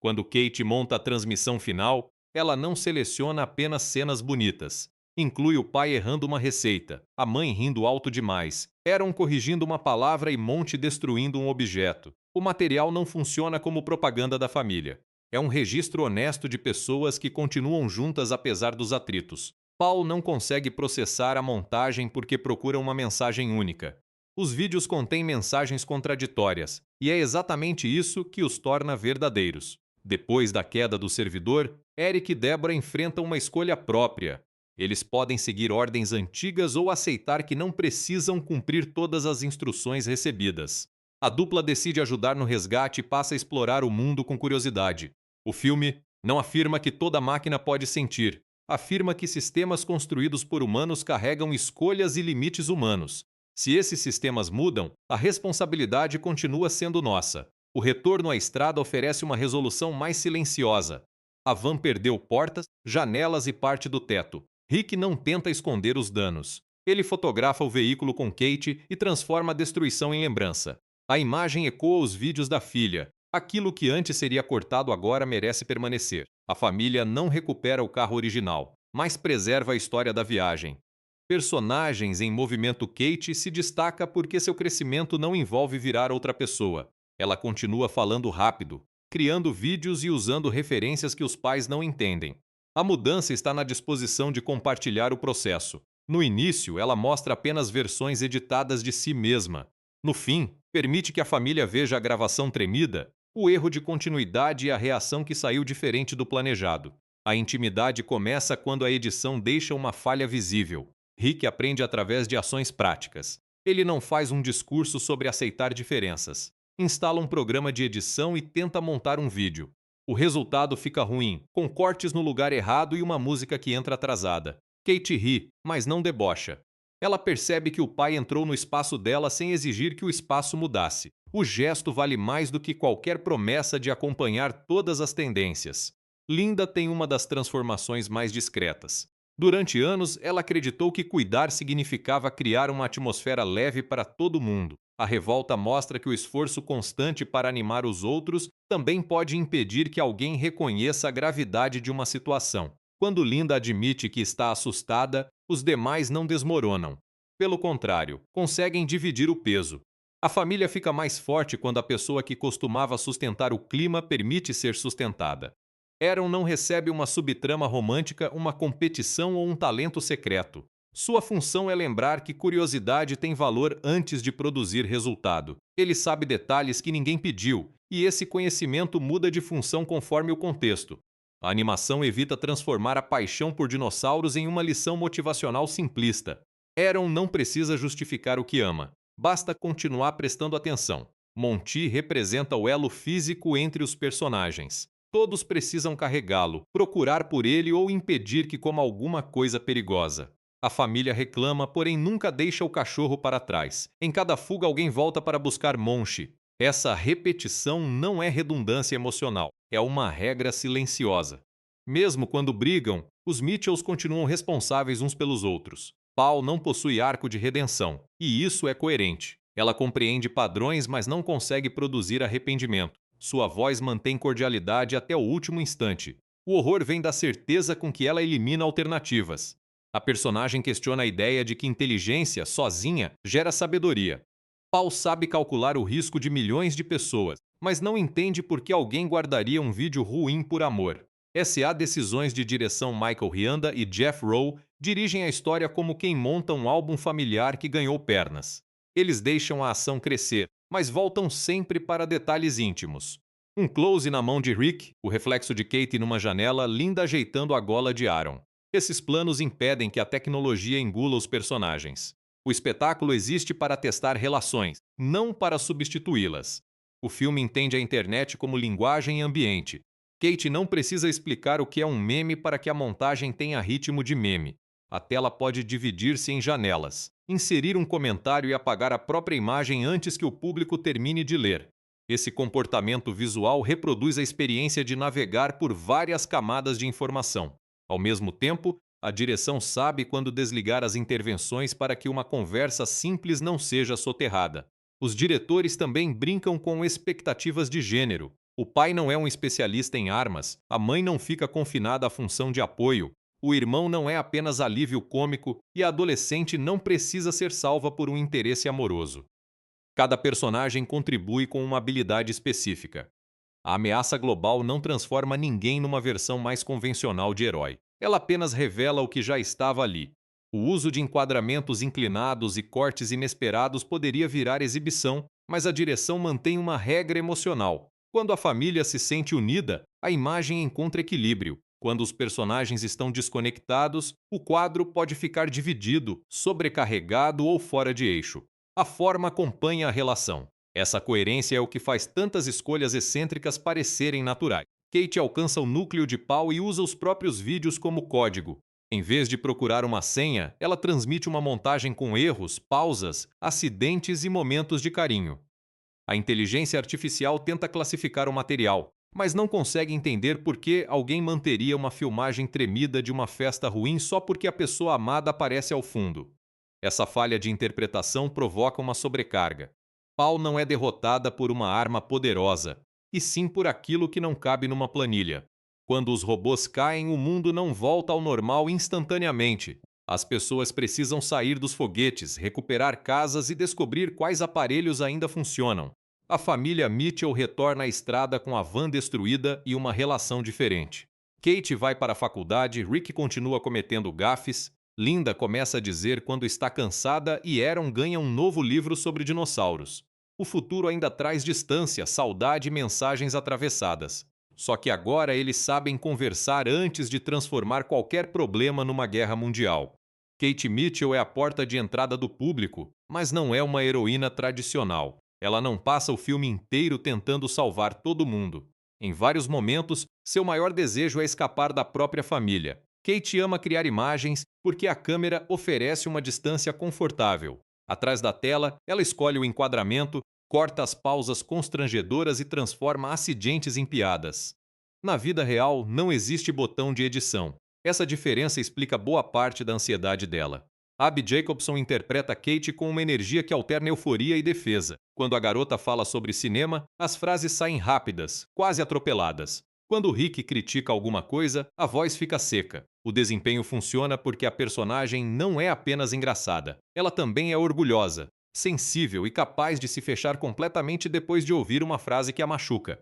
Quando Kate monta a transmissão final, ela não seleciona apenas cenas bonitas. Inclui o pai errando uma receita, a mãe rindo alto demais, Aaron corrigindo uma palavra e Monty destruindo um objeto. O material não funciona como propaganda da família. É um registro honesto de pessoas que continuam juntas apesar dos atritos. Paul não consegue processar a montagem porque procura uma mensagem única. Os vídeos contêm mensagens contraditórias, e é exatamente isso que os torna verdadeiros. Depois da queda do servidor, Eric e Deborah enfrentam uma escolha própria. Eles podem seguir ordens antigas ou aceitar que não precisam cumprir todas as instruções recebidas. A dupla decide ajudar no resgate e passa a explorar o mundo com curiosidade. O filme não afirma que toda máquina pode sentir, afirma que sistemas construídos por humanos carregam escolhas e limites humanos. Se esses sistemas mudam, a responsabilidade continua sendo nossa. O retorno à estrada oferece uma resolução mais silenciosa. A van perdeu portas, janelas e parte do teto. Rick não tenta esconder os danos. Ele fotografa o veículo com Kate e transforma a destruição em lembrança. A imagem ecoa os vídeos da filha. Aquilo que antes seria cortado agora merece permanecer. A família não recupera o carro original, mas preserva a história da viagem. Personagens em movimento. Kate se destaca porque seu crescimento não envolve virar outra pessoa. Ela continua falando rápido, criando vídeos e usando referências que os pais não entendem. A mudança está na disposição de compartilhar o processo. No início, ela mostra apenas versões editadas de si mesma. No fim, permite que a família veja a gravação tremida, o erro de continuidade e a reação que saiu diferente do planejado. A intimidade começa quando a edição deixa uma falha visível. Rick aprende através de ações práticas. Ele não faz um discurso sobre aceitar diferenças. Instala um programa de edição e tenta montar um vídeo. O resultado fica ruim, com cortes no lugar errado e uma música que entra atrasada. Kate ri, mas não debocha. Ela percebe que o pai entrou no espaço dela sem exigir que o espaço mudasse. O gesto vale mais do que qualquer promessa de acompanhar todas as tendências. Linda tem uma das transformações mais discretas. Durante anos, ela acreditou que cuidar significava criar uma atmosfera leve para todo mundo. A revolta mostra que o esforço constante para animar os outros também pode impedir que alguém reconheça a gravidade de uma situação. Quando Linda admite que está assustada, os demais não desmoronam. Pelo contrário, conseguem dividir o peso. A família fica mais forte quando a pessoa que costumava sustentar o clima permite ser sustentada. Aaron não recebe uma subtrama romântica, uma competição ou um talento secreto. Sua função é lembrar que curiosidade tem valor antes de produzir resultado. Ele sabe detalhes que ninguém pediu, e esse conhecimento muda de função conforme o contexto. A animação evita transformar a paixão por dinossauros em uma lição motivacional simplista. Aaron não precisa justificar o que ama. Basta continuar prestando atenção. Monty representa o elo físico entre os personagens. Todos precisam carregá-lo, procurar por ele ou impedir que coma alguma coisa perigosa. A família reclama, porém nunca deixa o cachorro para trás. Em cada fuga alguém volta para buscar Monty. Essa repetição não é redundância emocional, é uma regra silenciosa. Mesmo quando brigam, os Mitchells continuam responsáveis uns pelos outros. Paul não possui arco de redenção, e isso é coerente. Ela compreende padrões, mas não consegue produzir arrependimento. Sua voz mantém cordialidade até o último instante. O horror vem da certeza com que ela elimina alternativas. A personagem questiona a ideia de que inteligência, sozinha, gera sabedoria. Paul sabe calcular o risco de milhões de pessoas, mas não entende por que alguém guardaria um vídeo ruim por amor. S.A. Decisões de direção. Michael Rianda e Jeff Rowe dirigem a história como quem monta um álbum familiar que ganhou pernas. Eles deixam a ação crescer, mas voltam sempre para detalhes íntimos. Um close na mão de Rick, o reflexo de Kate numa janela, Linda ajeitando a gola de Aaron. Esses planos impedem que a tecnologia engula os personagens. O espetáculo existe para testar relações, não para substituí-las. O filme entende a internet como linguagem e ambiente. Kate não precisa explicar o que é um meme para que a montagem tenha ritmo de meme. A tela pode dividir-se em janelas, inserir um comentário e apagar a própria imagem antes que o público termine de ler. Esse comportamento visual reproduz a experiência de navegar por várias camadas de informação. Ao mesmo tempo, a direção sabe quando desligar as intervenções para que uma conversa simples não seja soterrada. Os diretores também brincam com expectativas de gênero. O pai não é um especialista em armas, a mãe não fica confinada à função de apoio, o irmão não é apenas alívio cômico e a adolescente não precisa ser salva por um interesse amoroso. Cada personagem contribui com uma habilidade específica. A ameaça global não transforma ninguém numa versão mais convencional de herói. Ela apenas revela o que já estava ali. O uso de enquadramentos inclinados e cortes inesperados poderia virar exibição, mas a direção mantém uma regra emocional. Quando a família se sente unida, a imagem encontra equilíbrio. Quando os personagens estão desconectados, o quadro pode ficar dividido, sobrecarregado ou fora de eixo. A forma acompanha a relação. Essa coerência é o que faz tantas escolhas excêntricas parecerem naturais. Kate alcança o núcleo de Paul e usa os próprios vídeos como código. Em vez de procurar uma senha, ela transmite uma montagem com erros, pausas, acidentes e momentos de carinho. A inteligência artificial tenta classificar o material, mas não consegue entender por que alguém manteria uma filmagem tremida de uma festa ruim só porque a pessoa amada aparece ao fundo. Essa falha de interpretação provoca uma sobrecarga. Pau não é derrotada por uma arma poderosa, e sim por aquilo que não cabe numa planilha. Quando os robôs caem, o mundo não volta ao normal instantaneamente. As pessoas precisam sair dos foguetes, recuperar casas e descobrir quais aparelhos ainda funcionam. A família Mitchell retorna à estrada com a van destruída e uma relação diferente. Kate vai para a faculdade, Rick continua cometendo gafes, Linda começa a dizer quando está cansada e Aaron ganha um novo livro sobre dinossauros. O futuro ainda traz distância, saudade e mensagens atravessadas. Só que agora eles sabem conversar antes de transformar qualquer problema numa guerra mundial. Kate Mitchell é a porta de entrada do público, mas não é uma heroína tradicional. Ela não passa o filme inteiro tentando salvar todo mundo. Em vários momentos, seu maior desejo é escapar da própria família. Kate ama criar imagens porque a câmera oferece uma distância confortável. Atrás da tela, ela escolhe o enquadramento, corta as pausas constrangedoras e transforma acidentes em piadas. Na vida real, não existe botão de edição. Essa diferença explica boa parte da ansiedade dela. Abby Jacobson interpreta Kate com uma energia que alterna euforia e defesa. Quando a garota fala sobre cinema, as frases saem rápidas, quase atropeladas. Quando Rick critica alguma coisa, a voz fica seca. O desempenho funciona porque a personagem não é apenas engraçada. Ela também é orgulhosa, sensível e capaz de se fechar completamente depois de ouvir uma frase que a machuca.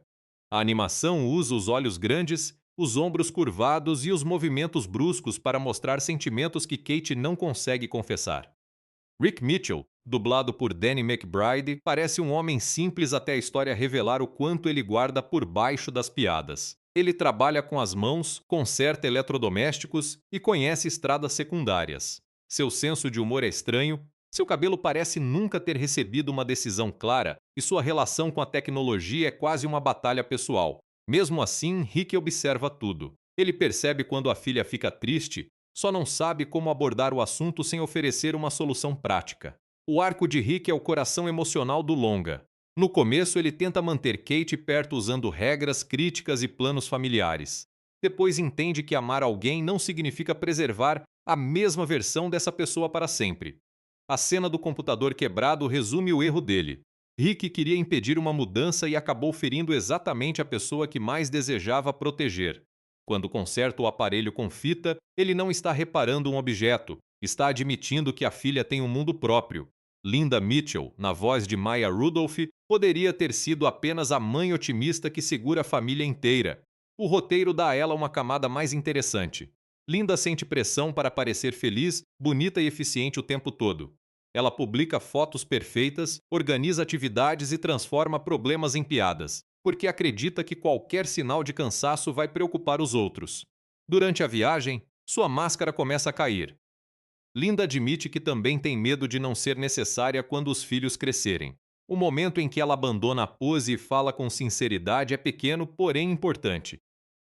A animação usa os olhos grandes, os ombros curvados e os movimentos bruscos para mostrar sentimentos que Kate não consegue confessar. Rick Mitchell, dublado por Danny McBride, parece um homem simples até a história revelar o quanto ele guarda por baixo das piadas. Ele trabalha com as mãos, conserta eletrodomésticos e conhece estradas secundárias. Seu senso de humor é estranho, seu cabelo parece nunca ter recebido uma decisão clara e sua relação com a tecnologia é quase uma batalha pessoal. Mesmo assim, Rick observa tudo. Ele percebe quando a filha fica triste, só não sabe como abordar o assunto sem oferecer uma solução prática. O arco de Rick é o coração emocional do longa. No começo, ele tenta manter Kate perto usando regras, críticas e planos familiares. Depois entende que amar alguém não significa preservar a mesma versão dessa pessoa para sempre. A cena do computador quebrado resume o erro dele. Rick queria impedir uma mudança e acabou ferindo exatamente a pessoa que mais desejava proteger. Quando conserta o aparelho com fita, ele não está reparando um objeto, está admitindo que a filha tem um mundo próprio. Linda Mitchell, na voz de Maya Rudolph, poderia ter sido apenas a mãe otimista que segura a família inteira. O roteiro dá a ela uma camada mais interessante. Linda sente pressão para parecer feliz, bonita e eficiente o tempo todo. Ela publica fotos perfeitas, organiza atividades e transforma problemas em piadas, porque acredita que qualquer sinal de cansaço vai preocupar os outros. Durante a viagem, sua máscara começa a cair. Linda admite que também tem medo de não ser necessária quando os filhos crescerem. O momento em que ela abandona a pose e fala com sinceridade é pequeno, porém importante.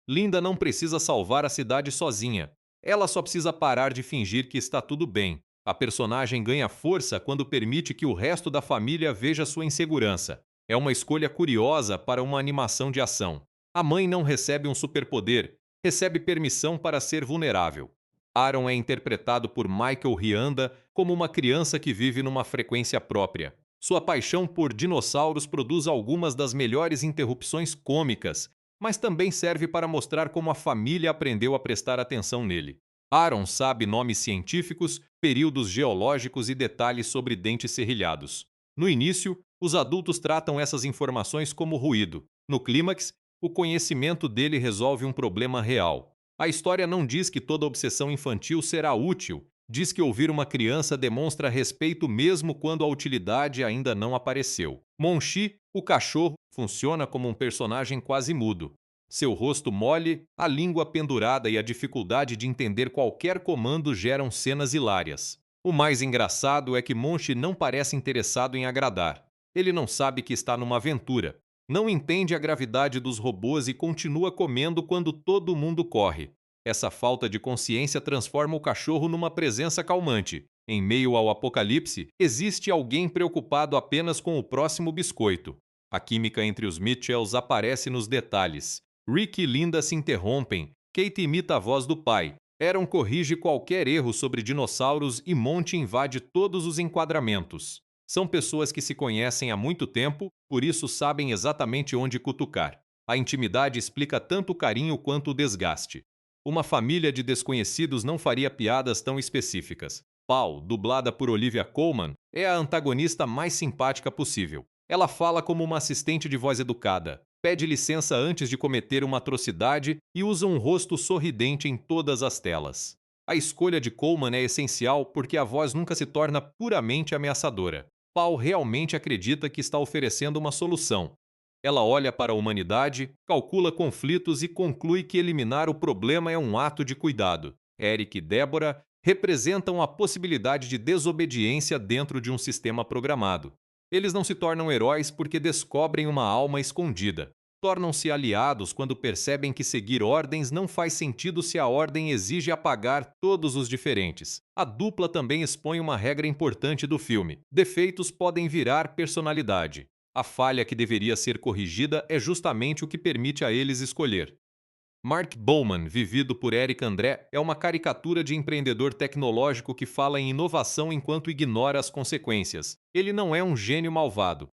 Linda não precisa salvar a cidade sozinha. Ela só precisa parar de fingir que está tudo bem. A personagem ganha força quando permite que o resto da família veja sua insegurança. É uma escolha curiosa para uma animação de ação. A mãe não recebe um superpoder, recebe permissão para ser vulnerável. Aaron é interpretado por Michael Rianda como uma criança que vive numa frequência própria. Sua paixão por dinossauros produz algumas das melhores interrupções cômicas, mas também serve para mostrar como a família aprendeu a prestar atenção nele. Aaron sabe nomes científicos, períodos geológicos e detalhes sobre dentes serrilhados. No início, os adultos tratam essas informações como ruído. No clímax, o conhecimento dele resolve um problema real. A história não diz que toda obsessão infantil será útil, diz que ouvir uma criança demonstra respeito mesmo quando a utilidade ainda não apareceu. Monchi, o cachorro, funciona como um personagem quase mudo. Seu rosto mole, a língua pendurada e a dificuldade de entender qualquer comando geram cenas hilárias. O mais engraçado é que Monchi não parece interessado em agradar. Ele não sabe que está numa aventura. Não entende a gravidade dos robôs e continua comendo quando todo mundo corre. Essa falta de consciência transforma o cachorro numa presença calmante. Em meio ao apocalipse, existe alguém preocupado apenas com o próximo biscoito. A química entre os Mitchells aparece nos detalhes. Rick e Linda se interrompem, Kate imita a voz do pai. Aaron corrige qualquer erro sobre dinossauros e Monty invade todos os enquadramentos. São pessoas que se conhecem há muito tempo, por isso sabem exatamente onde cutucar. A intimidade explica tanto o carinho quanto o desgaste. Uma família de desconhecidos não faria piadas tão específicas. Paul, dublada por Olivia Colman, é a antagonista mais simpática possível. Ela fala como uma assistente de voz educada, pede licença antes de cometer uma atrocidade e usa um rosto sorridente em todas as telas. A escolha de Colman é essencial porque a voz nunca se torna puramente ameaçadora. Paul realmente acredita que está oferecendo uma solução. Ela olha para a humanidade, calcula conflitos e conclui que eliminar o problema é um ato de cuidado. Eric e Deborah representam a possibilidade de desobediência dentro de um sistema programado. Eles não se tornam heróis porque descobrem uma alma escondida. Tornam-se aliados quando percebem que seguir ordens não faz sentido se a ordem exige apagar todos os diferentes. A dupla também expõe uma regra importante do filme: defeitos podem virar personalidade. A falha que deveria ser corrigida é justamente o que permite a eles escolher. Mark Bowman, vivido por Eric André, é uma caricatura de empreendedor tecnológico que fala em inovação enquanto ignora as consequências. Ele não é um gênio malvado.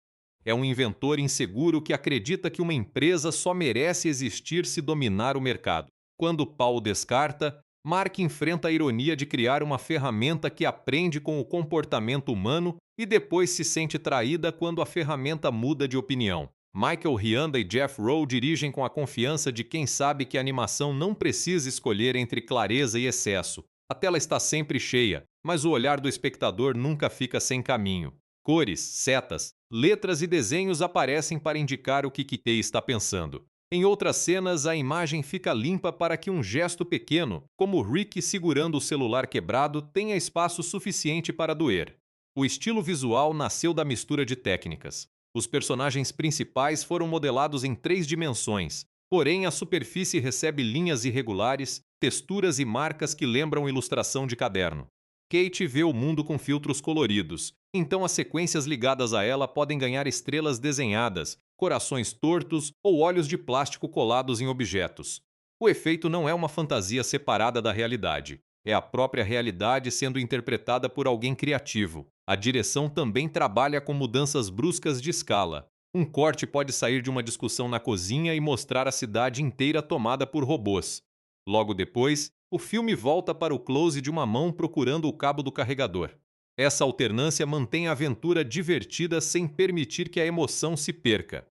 É um inventor inseguro que acredita que uma empresa só merece existir se dominar o mercado. Quando Paul descarta, Mark enfrenta a ironia de criar uma ferramenta que aprende com o comportamento humano e depois se sente traída quando a ferramenta muda de opinião. Michael Rianda e Jeff Rowe dirigem com a confiança de quem sabe que a animação não precisa escolher entre clareza e excesso. A tela está sempre cheia, mas o olhar do espectador nunca fica sem caminho. Cores, setas, letras e desenhos aparecem para indicar o que Kitei está pensando. Em outras cenas, a imagem fica limpa para que um gesto pequeno, como Rick segurando o celular quebrado, tenha espaço suficiente para doer. O estilo visual nasceu da mistura de técnicas. Os personagens principais foram modelados em 3 dimensões, porém a superfície recebe linhas irregulares, texturas e marcas que lembram ilustração de caderno. Kate vê o mundo com filtros coloridos, então as sequências ligadas a ela podem ganhar estrelas desenhadas, corações tortos ou olhos de plástico colados em objetos. O efeito não é uma fantasia separada da realidade. É a própria realidade sendo interpretada por alguém criativo. A direção também trabalha com mudanças bruscas de escala. Um corte pode sair de uma discussão na cozinha e mostrar a cidade inteira tomada por robôs. Logo depois, o filme volta para o close de uma mão procurando o cabo do carregador. Essa alternância mantém a aventura divertida sem permitir que a emoção se perca.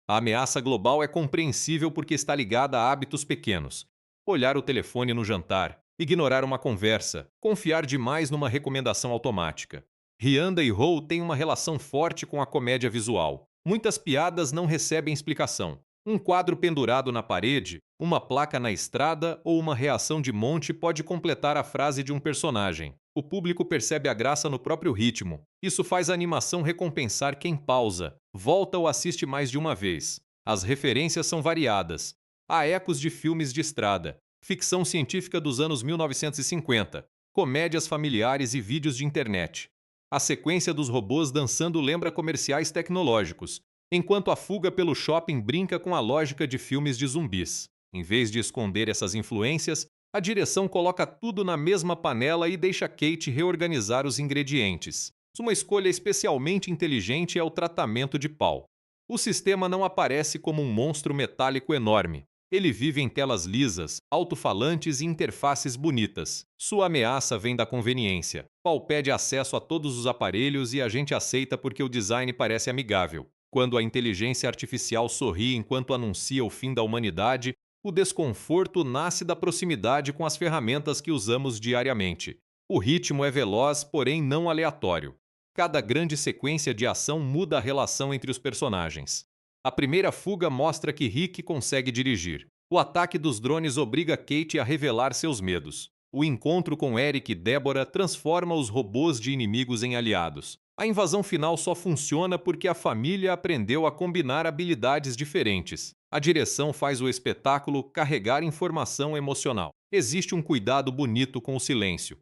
A ameaça global é compreensível porque está ligada a hábitos pequenos. Olhar o telefone no jantar, ignorar uma conversa, confiar demais numa recomendação automática. Rianda e Rowe têm uma relação forte com a comédia visual. Muitas piadas não recebem explicação. Um quadro pendurado na parede, uma placa na estrada ou uma reação de monte pode completar a frase de um personagem. O público percebe a graça no próprio ritmo. Isso faz a animação recompensar quem pausa, volta ou assiste mais de uma vez. As referências são variadas. Há ecos de filmes de estrada, ficção científica dos anos 1950, comédias familiares e vídeos de internet. A sequência dos robôs dançando lembra comerciais tecnológicos, enquanto a fuga pelo shopping brinca com a lógica de filmes de zumbis. Em vez de esconder essas influências, a direção coloca tudo na mesma panela e deixa Kate reorganizar os ingredientes. Uma escolha especialmente inteligente é o tratamento de Paul. O sistema não aparece como um monstro metálico enorme. Ele vive em telas lisas, alto-falantes e interfaces bonitas. Sua ameaça vem da conveniência. Paul pede acesso a todos os aparelhos e a gente aceita porque o design parece amigável. Quando a inteligência artificial sorri enquanto anuncia o fim da humanidade, o desconforto nasce da proximidade com as ferramentas que usamos diariamente. O ritmo é veloz, porém não aleatório. Cada grande sequência de ação muda a relação entre os personagens. A primeira fuga mostra que Rick consegue dirigir. O ataque dos drones obriga Kate a revelar seus medos. O encontro com Eric e Deborah transforma os robôs de inimigos em aliados. A invasão final só funciona porque a família aprendeu a combinar habilidades diferentes. A direção faz o espetáculo carregar informação emocional. Existe um cuidado bonito com o silêncio.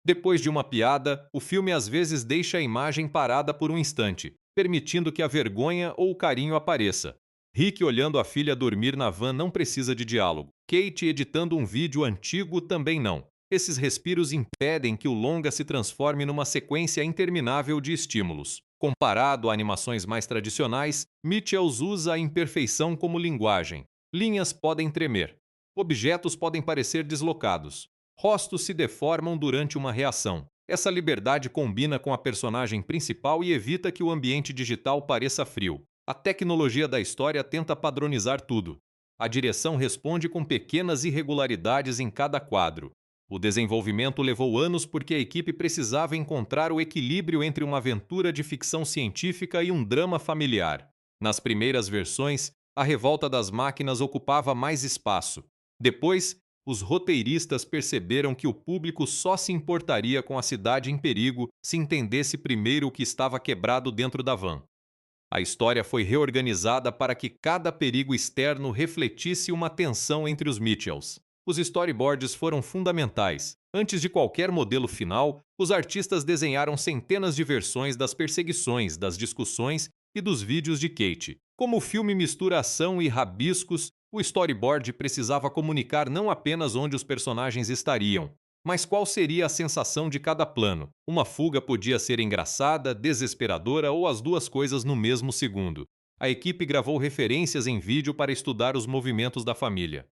Depois de uma piada, o filme às vezes deixa a imagem parada por um instante, permitindo que a vergonha ou o carinho apareça. Rick olhando a filha dormir na van não precisa de diálogo. Kate editando um vídeo antigo também não. Esses respiros impedem que o longa se transforme numa sequência interminável de estímulos. Comparado a animações mais tradicionais, Mitchells usa a imperfeição como linguagem. Linhas podem tremer. Objetos podem parecer deslocados. Rostos se deformam durante uma reação. Essa liberdade combina com a personagem principal e evita que o ambiente digital pareça frio. A tecnologia da história tenta padronizar tudo. A direção responde com pequenas irregularidades em cada quadro. O desenvolvimento levou anos porque a equipe precisava encontrar o equilíbrio entre uma aventura de ficção científica e um drama familiar. Nas primeiras versões, a revolta das máquinas ocupava mais espaço. Depois, os roteiristas perceberam que o público só se importaria com a cidade em perigo se entendesse primeiro o que estava quebrado dentro da van. A história foi reorganizada para que cada perigo externo refletisse uma tensão entre os Mitchells. Os storyboards foram fundamentais. Antes de qualquer modelo final, os artistas desenharam centenas de versões das perseguições, das discussões e dos vídeos de Kate. Como o filme mistura ação e rabiscos, o storyboard precisava comunicar não apenas onde os personagens estariam, mas qual seria a sensação de cada plano. Uma fuga podia ser engraçada, desesperadora ou as duas coisas no mesmo segundo. A equipe gravou referências em vídeo para estudar os movimentos da família.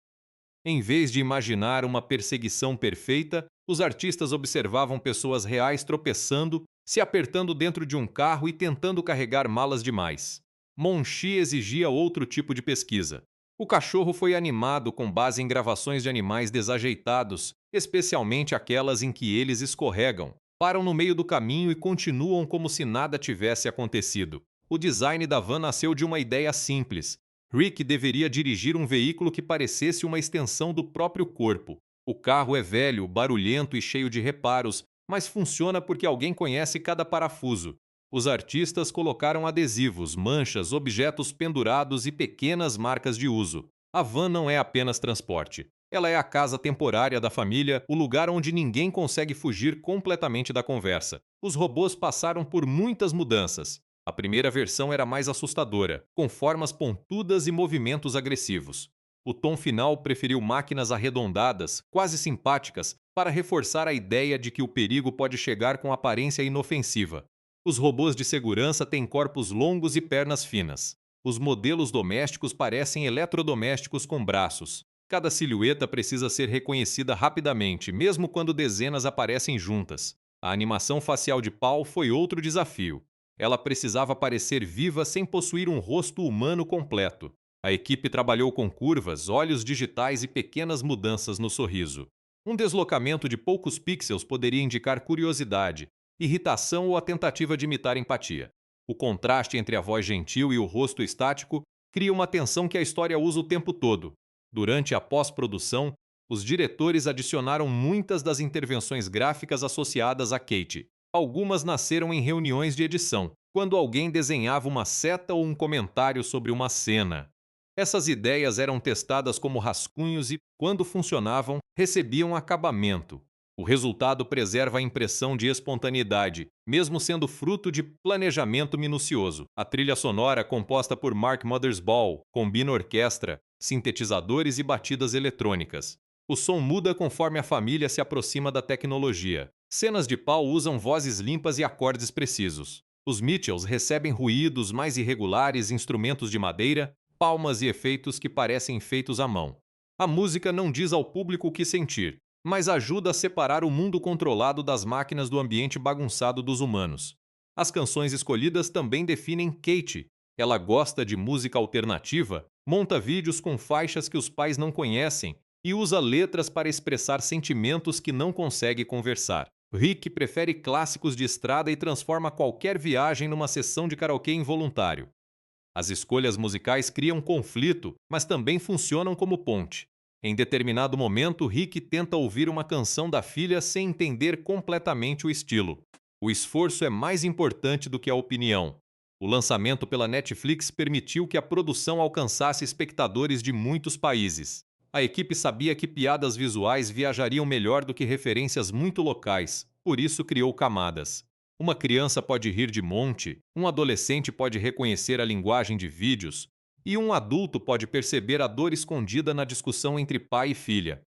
Em vez de imaginar uma perseguição perfeita, os artistas observavam pessoas reais tropeçando, se apertando dentro de um carro e tentando carregar malas demais. Monchi exigia outro tipo de pesquisa. O cachorro foi animado com base em gravações de animais desajeitados, especialmente aquelas em que eles escorregam, param no meio do caminho e continuam como se nada tivesse acontecido. O design da van nasceu de uma ideia simples. Rick deveria dirigir um veículo que parecesse uma extensão do próprio corpo. O carro é velho, barulhento e cheio de reparos, mas funciona porque alguém conhece cada parafuso. Os artistas colocaram adesivos, manchas, objetos pendurados e pequenas marcas de uso. A van não é apenas transporte. Ela é a casa temporária da família, o lugar onde ninguém consegue fugir completamente da conversa. Os robôs passaram por muitas mudanças. A primeira versão era mais assustadora, com formas pontudas e movimentos agressivos. O tom final preferiu máquinas arredondadas, quase simpáticas, para reforçar a ideia de que o perigo pode chegar com aparência inofensiva. Os robôs de segurança têm corpos longos e pernas finas. Os modelos domésticos parecem eletrodomésticos com braços. Cada silhueta precisa ser reconhecida rapidamente, mesmo quando dezenas aparecem juntas. A animação facial de Paul foi outro desafio. Ela precisava parecer viva sem possuir um rosto humano completo. A equipe trabalhou com curvas, olhos digitais e pequenas mudanças no sorriso. Um deslocamento de poucos pixels poderia indicar curiosidade, irritação ou a tentativa de imitar empatia. O contraste entre a voz gentil e o rosto estático cria uma tensão que a história usa o tempo todo. Durante a pós-produção, os diretores adicionaram muitas das intervenções gráficas associadas a Kate. Algumas nasceram em reuniões de edição, quando alguém desenhava uma seta ou um comentário sobre uma cena. Essas ideias eram testadas como rascunhos e, quando funcionavam, recebiam acabamento. O resultado preserva a impressão de espontaneidade, mesmo sendo fruto de planejamento minucioso. A trilha sonora, composta por Mark Mothersbaugh, combina orquestra, sintetizadores e batidas eletrônicas. O som muda conforme a família se aproxima da tecnologia. Cenas de pau usam vozes limpas e acordes precisos. Os Mitchells recebem ruídos mais irregulares, instrumentos de madeira, palmas e efeitos que parecem feitos à mão. A música não diz ao público o que sentir, mas ajuda a separar o mundo controlado das máquinas do ambiente bagunçado dos humanos. As canções escolhidas também definem Kate. Ela gosta de música alternativa, monta vídeos com faixas que os pais não conhecem e usa letras para expressar sentimentos que não consegue conversar. Rick prefere clássicos de estrada e transforma qualquer viagem numa sessão de karaokê involuntário. As escolhas musicais criam conflito, mas também funcionam como ponte. Em determinado momento, Rick tenta ouvir uma canção da filha sem entender completamente o estilo. O esforço é mais importante do que a opinião. O lançamento pela Netflix permitiu que a produção alcançasse espectadores de muitos países. A equipe sabia que piadas visuais viajariam melhor do que referências muito locais, por isso criou camadas. Uma criança pode rir de monte, um adolescente pode reconhecer a linguagem de vídeos, e um adulto pode perceber a dor escondida na discussão entre pai e filha.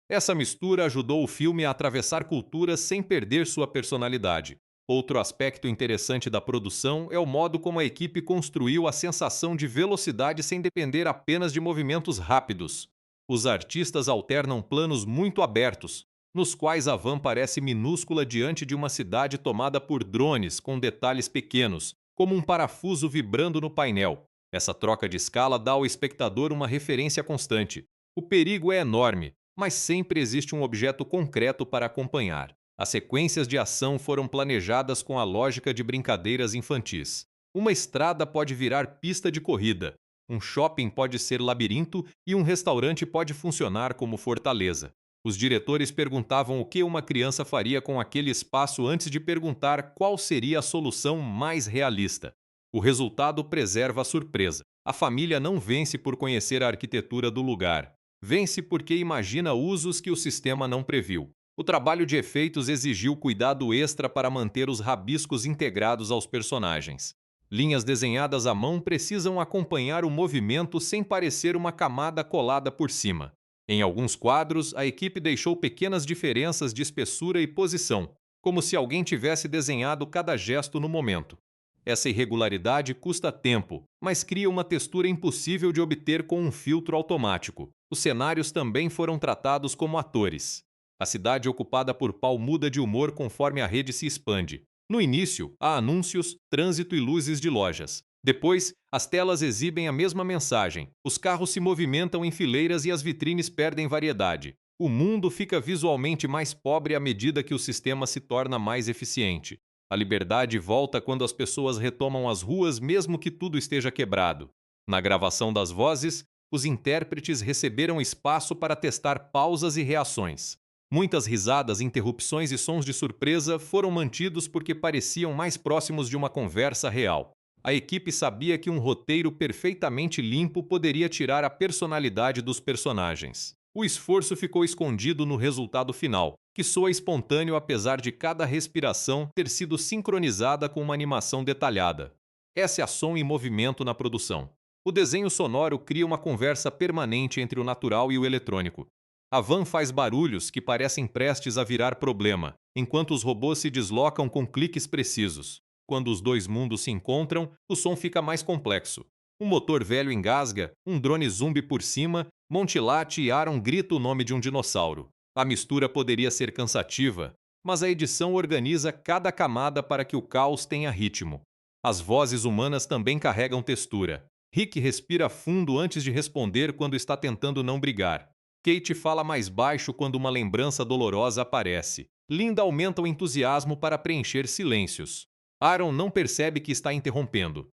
Essa mistura ajudou o filme a atravessar culturas sem perder sua personalidade. Outro aspecto interessante da produção é o modo como a equipe construiu a sensação de velocidade sem depender apenas de movimentos rápidos. Os artistas alternam planos muito abertos, nos quais a van parece minúscula diante de uma cidade tomada por drones com detalhes pequenos, como um parafuso vibrando no painel. Essa troca de escala dá ao espectador uma referência constante. O perigo é enorme, mas sempre existe um objeto concreto para acompanhar. As sequências de ação foram planejadas com a lógica de brincadeiras infantis. Uma estrada pode virar pista de corrida, um shopping pode ser labirinto e um restaurante pode funcionar como fortaleza. Os diretores perguntavam o que uma criança faria com aquele espaço antes de perguntar qual seria a solução mais realista. O resultado preserva a surpresa. A família não vence por conhecer a arquitetura do lugar. Vence porque imagina usos que o sistema não previu. O trabalho de efeitos exigiu cuidado extra para manter os rabiscos integrados aos personagens. Linhas desenhadas à mão precisam acompanhar o movimento sem parecer uma camada colada por cima. Em alguns quadros, a equipe deixou pequenas diferenças de espessura e posição, como se alguém tivesse desenhado cada gesto no momento. Essa irregularidade custa tempo, mas cria uma textura impossível de obter com um filtro automático. Os cenários também foram tratados como atores. A cidade ocupada por Paul muda de humor conforme a rede se expande. No início, há anúncios, trânsito e luzes de lojas. Depois, as telas exibem a mesma mensagem. Os carros se movimentam em fileiras e as vitrines perdem variedade. O mundo fica visualmente mais pobre à medida que o sistema se torna mais eficiente. A liberdade volta quando as pessoas retomam as ruas mesmo que tudo esteja quebrado. Na gravação das vozes, os intérpretes receberam espaço para testar pausas e reações. Muitas risadas, interrupções e sons de surpresa foram mantidos porque pareciam mais próximos de uma conversa real. A equipe sabia que um roteiro perfeitamente limpo poderia tirar a personalidade dos personagens. O esforço ficou escondido no resultado final, que soa espontâneo apesar de cada respiração ter sido sincronizada com uma animação detalhada. Essa é a som e movimento na produção. O desenho sonoro cria uma conversa permanente entre o natural e o eletrônico. A van faz barulhos que parecem prestes a virar problema, enquanto os robôs se deslocam com cliques precisos. Quando os dois mundos se encontram, o som fica mais complexo. Um motor velho engasga, um drone zumbi por cima, Monty late e Aaron grita o nome de um dinossauro. A mistura poderia ser cansativa, mas a edição organiza cada camada para que o caos tenha ritmo. As vozes humanas também carregam textura. Rick respira fundo antes de responder quando está tentando não brigar. Kate fala mais baixo quando uma lembrança dolorosa aparece. Linda aumenta o entusiasmo para preencher silêncios. Aaron não percebe que está interrompendo.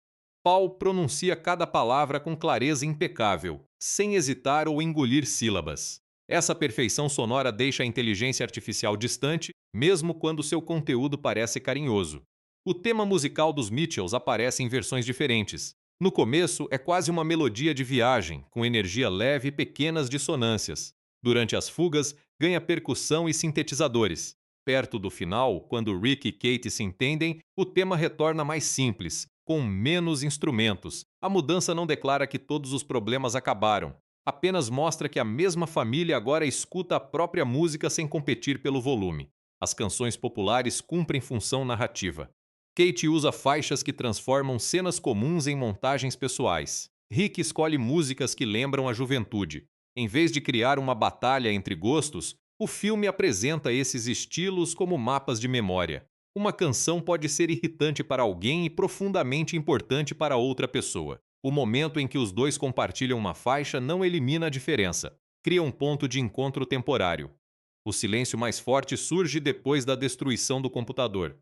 Paul pronuncia cada palavra com clareza impecável, sem hesitar ou engolir sílabas. Essa perfeição sonora deixa a inteligência artificial distante, mesmo quando seu conteúdo parece carinhoso. O tema musical dos Mitchells aparece em versões diferentes. No começo, é quase uma melodia de viagem, com energia leve e pequenas dissonâncias. Durante as fugas, ganha percussão e sintetizadores. Perto do final, quando Rick e Kate se entendem, o tema retorna mais simples, com menos instrumentos. A mudança não declara que todos os problemas acabaram. Apenas mostra que a mesma família agora escuta a própria música sem competir pelo volume. As canções populares cumprem função narrativa. Kate usa faixas que transformam cenas comuns em montagens pessoais. Rick escolhe músicas que lembram a juventude. Em vez de criar uma batalha entre gostos, o filme apresenta esses estilos como mapas de memória. Uma canção pode ser irritante para alguém e profundamente importante para outra pessoa. O momento em que os dois compartilham uma faixa não elimina a diferença. Cria um ponto de encontro temporário. O silêncio mais forte surge depois da destruição do computador.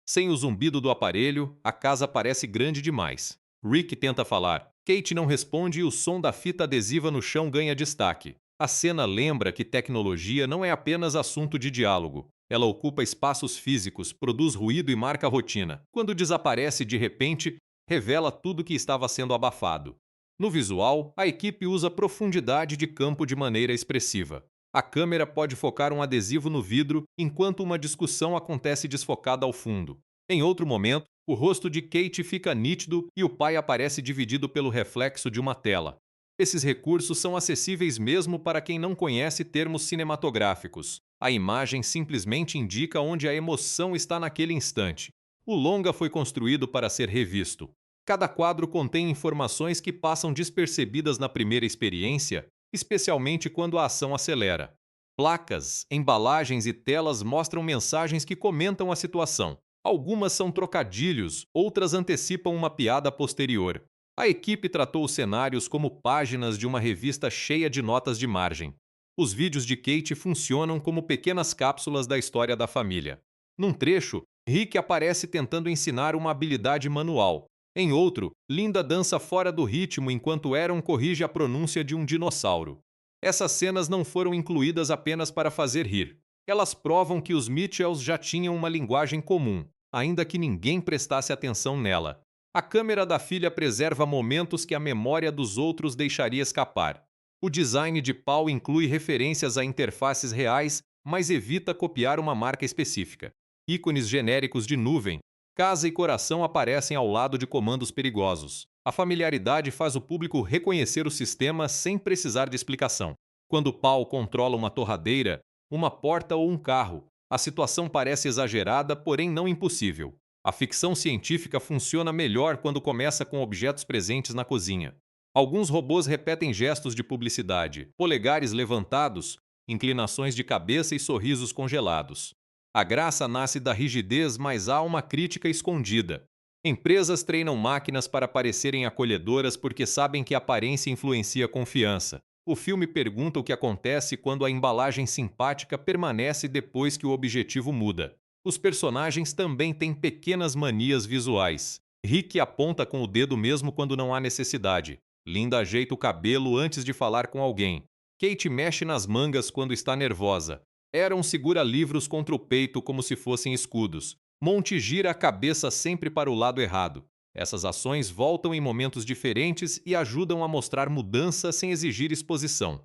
Sem o zumbido do aparelho, a casa parece grande demais. Rick tenta falar. Kate não responde e o som da fita adesiva no chão ganha destaque. A cena lembra que tecnologia não é apenas assunto de diálogo. Ela ocupa espaços físicos, produz ruído e marca a rotina. Quando desaparece de repente, revela tudo que estava sendo abafado. No visual, a equipe usa profundidade de campo de maneira expressiva. A câmera pode focar um adesivo no vidro enquanto uma discussão acontece desfocada ao fundo. Em outro momento, o rosto de Kate fica nítido e o pai aparece dividido pelo reflexo de uma tela. Esses recursos são acessíveis mesmo para quem não conhece termos cinematográficos. A imagem simplesmente indica onde a emoção está naquele instante. O longa foi construído para ser revisto. Cada quadro contém informações que passam despercebidas na primeira experiência, especialmente quando a ação acelera. Placas, embalagens e telas mostram mensagens que comentam a situação. Algumas são trocadilhos, outras antecipam uma piada posterior. A equipe tratou os cenários como páginas de uma revista cheia de notas de margem. Os vídeos de Kate funcionam como pequenas cápsulas da história da família. Num trecho, Rick aparece tentando ensinar uma habilidade manual. Em outro, Linda dança fora do ritmo enquanto Aaron corrige a pronúncia de um dinossauro. Essas cenas não foram incluídas apenas para fazer rir. Elas provam que os Mitchells já tinham uma linguagem comum, ainda que ninguém prestasse atenção nela. A câmera da filha preserva momentos que a memória dos outros deixaria escapar. O design de Paul inclui referências a interfaces reais, mas evita copiar uma marca específica. Ícones genéricos de nuvem, casa e coração aparecem ao lado de comandos perigosos. A familiaridade faz o público reconhecer o sistema sem precisar de explicação. Quando Paul controla uma torradeira, uma porta ou um carro, a situação parece exagerada, porém não impossível. A ficção científica funciona melhor quando começa com objetos presentes na cozinha. Alguns robôs repetem gestos de publicidade, polegares levantados, inclinações de cabeça e sorrisos congelados. A graça nasce da rigidez, mas há uma crítica escondida. Empresas treinam máquinas para parecerem acolhedoras porque sabem que a aparência influencia a confiança. O filme pergunta o que acontece quando a embalagem simpática permanece depois que o objetivo muda. Os personagens também têm pequenas manias visuais. Rick aponta com o dedo mesmo quando não há necessidade. Linda ajeita o cabelo antes de falar com alguém. Kate mexe nas mangas quando está nervosa. Aaron segura livros contra o peito como se fossem escudos. Monty gira a cabeça sempre para o lado errado. Essas ações voltam em momentos diferentes e ajudam a mostrar mudança sem exigir exposição.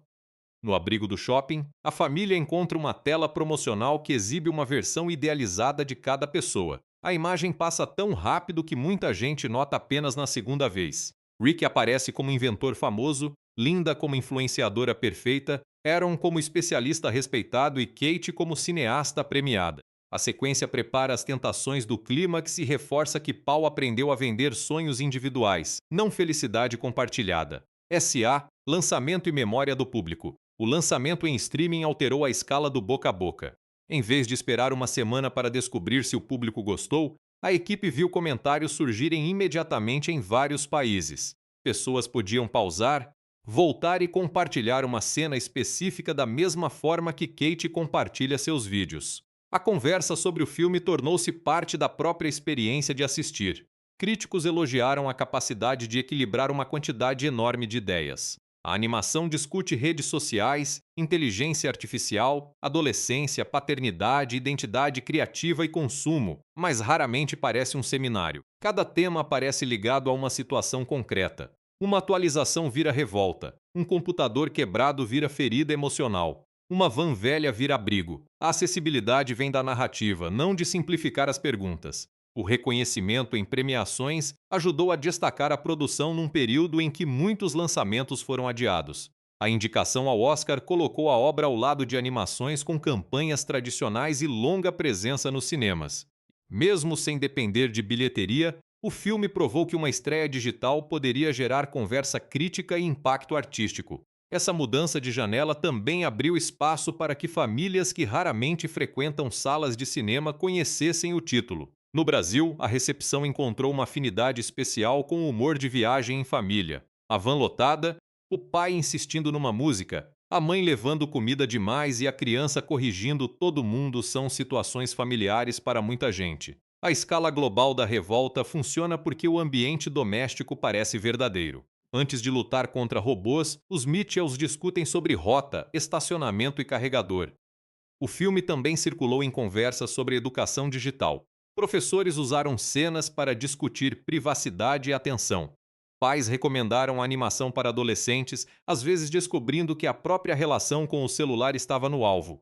No abrigo do shopping, a família encontra uma tela promocional que exibe uma versão idealizada de cada pessoa. A imagem passa tão rápido que muita gente nota apenas na segunda vez. Rick aparece como inventor famoso, Linda como influenciadora perfeita, Aaron como especialista respeitado e Kate como cineasta premiada. A sequência prepara as tentações do clímax e reforça que Paul aprendeu a vender sonhos individuais, não felicidade compartilhada. SA, lançamento e memória do público. O lançamento em streaming alterou a escala do boca a boca. Em vez de esperar uma semana para descobrir se o público gostou, a equipe viu comentários surgirem imediatamente em vários países. Pessoas podiam pausar, voltar e compartilhar uma cena específica da mesma forma que Kate compartilha seus vídeos. A conversa sobre o filme tornou-se parte da própria experiência de assistir. Críticos elogiaram a capacidade de equilibrar uma quantidade enorme de ideias. A animação discute redes sociais, inteligência artificial, adolescência, paternidade, identidade criativa e consumo, mas raramente parece um seminário. Cada tema parece ligado a uma situação concreta. Uma atualização vira revolta, um computador quebrado vira ferida emocional. Uma van velha vira abrigo. A acessibilidade vem da narrativa, não de simplificar as perguntas. O reconhecimento em premiações ajudou a destacar a produção num período em que muitos lançamentos foram adiados. A indicação ao Oscar colocou a obra ao lado de animações com campanhas tradicionais e longa presença nos cinemas. Mesmo sem depender de bilheteria, o filme provou que uma estreia digital poderia gerar conversa crítica e impacto artístico. Essa mudança de janela também abriu espaço para que famílias que raramente frequentam salas de cinema conhecessem o título. No Brasil, a recepção encontrou uma afinidade especial com o humor de viagem em família. A van lotada, o pai insistindo numa música, a mãe levando comida demais e a criança corrigindo todo mundo são situações familiares para muita gente. A escala global da revolta funciona porque o ambiente doméstico parece verdadeiro. Antes de lutar contra robôs, os Mitchells discutem sobre rota, estacionamento e carregador. O filme também circulou em conversas sobre educação digital. Professores usaram cenas para discutir privacidade e atenção. Pais recomendaram a animação para adolescentes, às vezes descobrindo que a própria relação com o celular estava no alvo.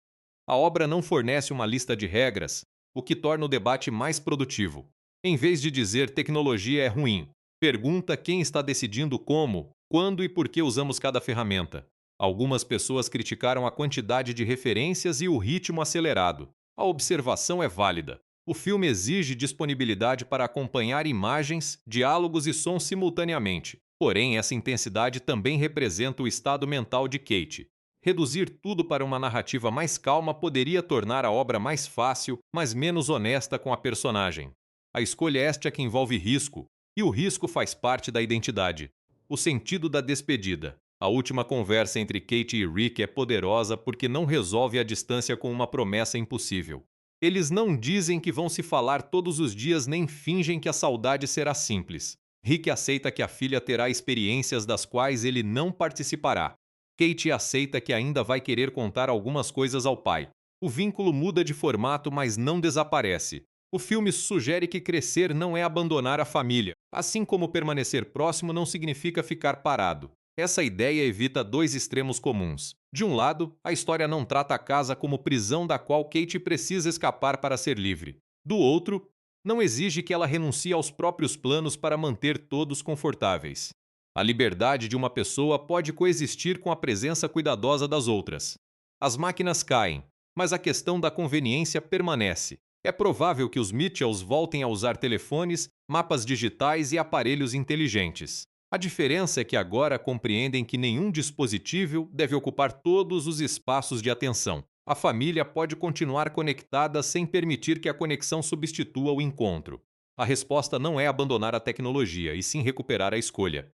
A obra não fornece uma lista de regras, o que torna o debate mais produtivo. Em vez de dizer tecnologia é ruim, pergunta quem está decidindo como Quando e por que usamos cada ferramenta? Algumas pessoas criticaram a quantidade de referências e o ritmo acelerado. A observação é válida. O filme exige disponibilidade para acompanhar imagens, diálogos e sons simultaneamente. Porém, essa intensidade também representa o estado mental de Kate. Reduzir tudo para uma narrativa mais calma poderia tornar a obra mais fácil, mas menos honesta com a personagem. A escolha esta é que envolve risco, e o risco faz parte da identidade. O sentido da despedida. A última conversa entre Kate e Rick é poderosa porque não resolve a distância com uma promessa impossível. Eles não dizem que vão se falar todos os dias nem fingem que a saudade será simples. Rick aceita que a filha terá experiências das quais ele não participará. Kate aceita que ainda vai querer contar algumas coisas ao pai. O vínculo muda de formato, mas não desaparece. O filme sugere que crescer não é abandonar a família, assim como permanecer próximo não significa ficar parado. Essa ideia evita dois extremos comuns. De um lado, a história não trata a casa como prisão da qual Kate precisa escapar para ser livre. Do outro, não exige que ela renuncie aos próprios planos para manter todos confortáveis. A liberdade de uma pessoa pode coexistir com a presença cuidadosa das outras. As máquinas caem, mas a questão da conveniência permanece. É provável que os Mitchells voltem a usar telefones, mapas digitais e aparelhos inteligentes. A diferença é que agora compreendem que nenhum dispositivo deve ocupar todos os espaços de atenção. A família pode continuar conectada sem permitir que a conexão substitua o encontro. A resposta não é abandonar a tecnologia, e sim recuperar a escolha.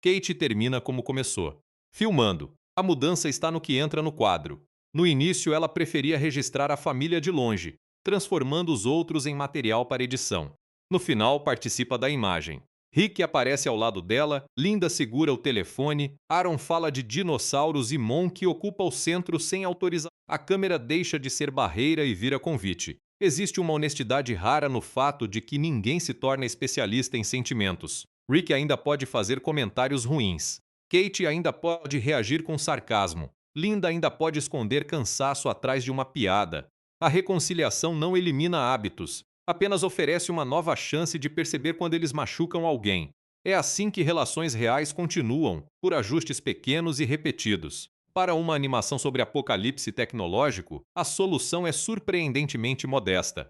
Kate termina como começou. Filmando. A mudança está no que entra no quadro. No início, ela preferia registrar a família de longe, transformando os outros em material para edição. No final, participa da imagem. Rick aparece ao lado dela, Linda segura o telefone, Aaron fala de dinossauros e Monk ocupa o centro sem autorização. A câmera deixa de ser barreira e vira convite. Existe uma honestidade rara no fato de que ninguém se torna especialista em sentimentos. Rick ainda pode fazer comentários ruins. Kate ainda pode reagir com sarcasmo. Linda ainda pode esconder cansaço atrás de uma piada. A reconciliação não elimina hábitos, apenas oferece uma nova chance de perceber quando eles machucam alguém. É assim que relações reais continuam, por ajustes pequenos e repetidos. Para uma animação sobre apocalipse tecnológico, a solução é surpreendentemente modesta.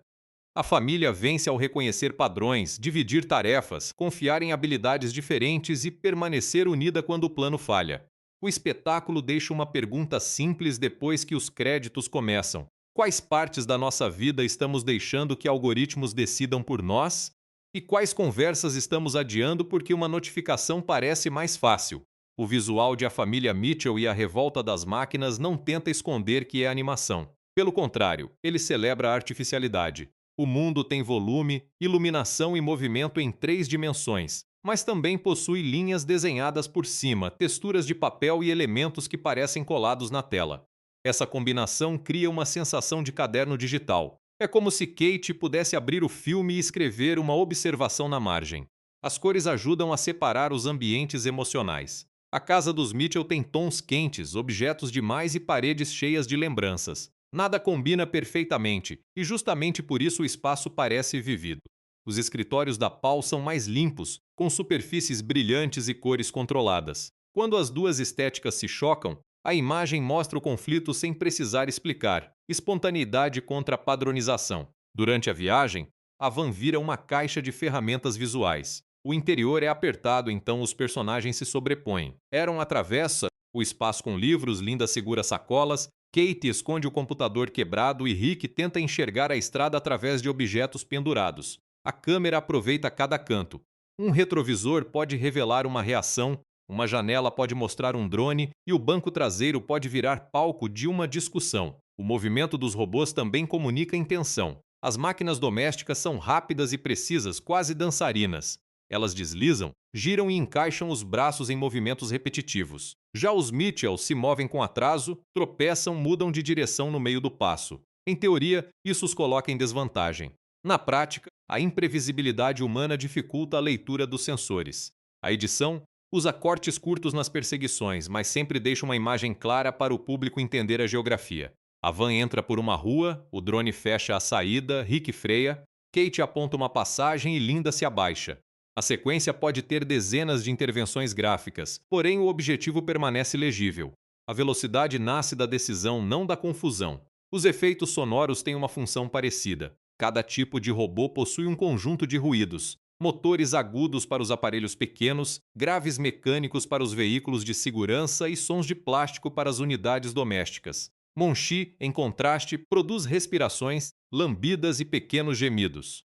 A família vence ao reconhecer padrões, dividir tarefas, confiar em habilidades diferentes e permanecer unida quando o plano falha. O espetáculo deixa uma pergunta simples depois que os créditos começam. Quais partes da nossa vida estamos deixando que algoritmos decidam por nós? E quais conversas estamos adiando porque uma notificação parece mais fácil? O visual de A Família Mitchell e a Revolta das Máquinas não tenta esconder que é animação. Pelo contrário, ele celebra a artificialidade. O mundo tem volume, iluminação e movimento em 3 dimensões, mas também possui linhas desenhadas por cima, texturas de papel e elementos que parecem colados na tela. Essa combinação cria uma sensação de caderno digital. É como se Kate pudesse abrir o filme e escrever uma observação na margem. As cores ajudam a separar os ambientes emocionais. A casa dos Mitchell tem tons quentes, objetos demais e paredes cheias de lembranças. Nada combina perfeitamente, e justamente por isso o espaço parece vivido. Os escritórios da Paul são mais limpos, com superfícies brilhantes e cores controladas. Quando as duas estéticas se chocam, a imagem mostra o conflito sem precisar explicar, espontaneidade contra a padronização. Durante a viagem, a van vira uma caixa de ferramentas visuais. O interior é apertado, então os personagens se sobrepõem. Aaron atravessa o espaço com livros, Linda segura sacolas, Kate esconde o computador quebrado e Rick tenta enxergar a estrada através de objetos pendurados. A câmera aproveita cada canto. Um retrovisor pode revelar uma reação, uma janela pode mostrar um drone e o banco traseiro pode virar palco de uma discussão. O movimento dos robôs também comunica intenção. As máquinas domésticas são rápidas e precisas, quase dançarinas. Elas deslizam, giram e encaixam os braços em movimentos repetitivos. Já os Mitchell se movem com atraso, tropeçam, mudam de direção no meio do passo. Em teoria, isso os coloca em desvantagem. Na prática, a imprevisibilidade humana dificulta a leitura dos sensores. A edição usa cortes curtos nas perseguições, mas sempre deixa uma imagem clara para o público entender a geografia. A van entra por uma rua, o drone fecha a saída, Rick freia, Kate aponta uma passagem e Linda se abaixa. A sequência pode ter dezenas de intervenções gráficas, porém o objetivo permanece legível. A velocidade nasce da decisão, não da confusão. Os efeitos sonoros têm uma função parecida. Cada tipo de robô possui um conjunto de ruídos: motores agudos para os aparelhos pequenos, graves mecânicos para os veículos de segurança e sons de plástico para as unidades domésticas. Monchi, em contraste, produz respirações, lambidas e pequenos gemidos.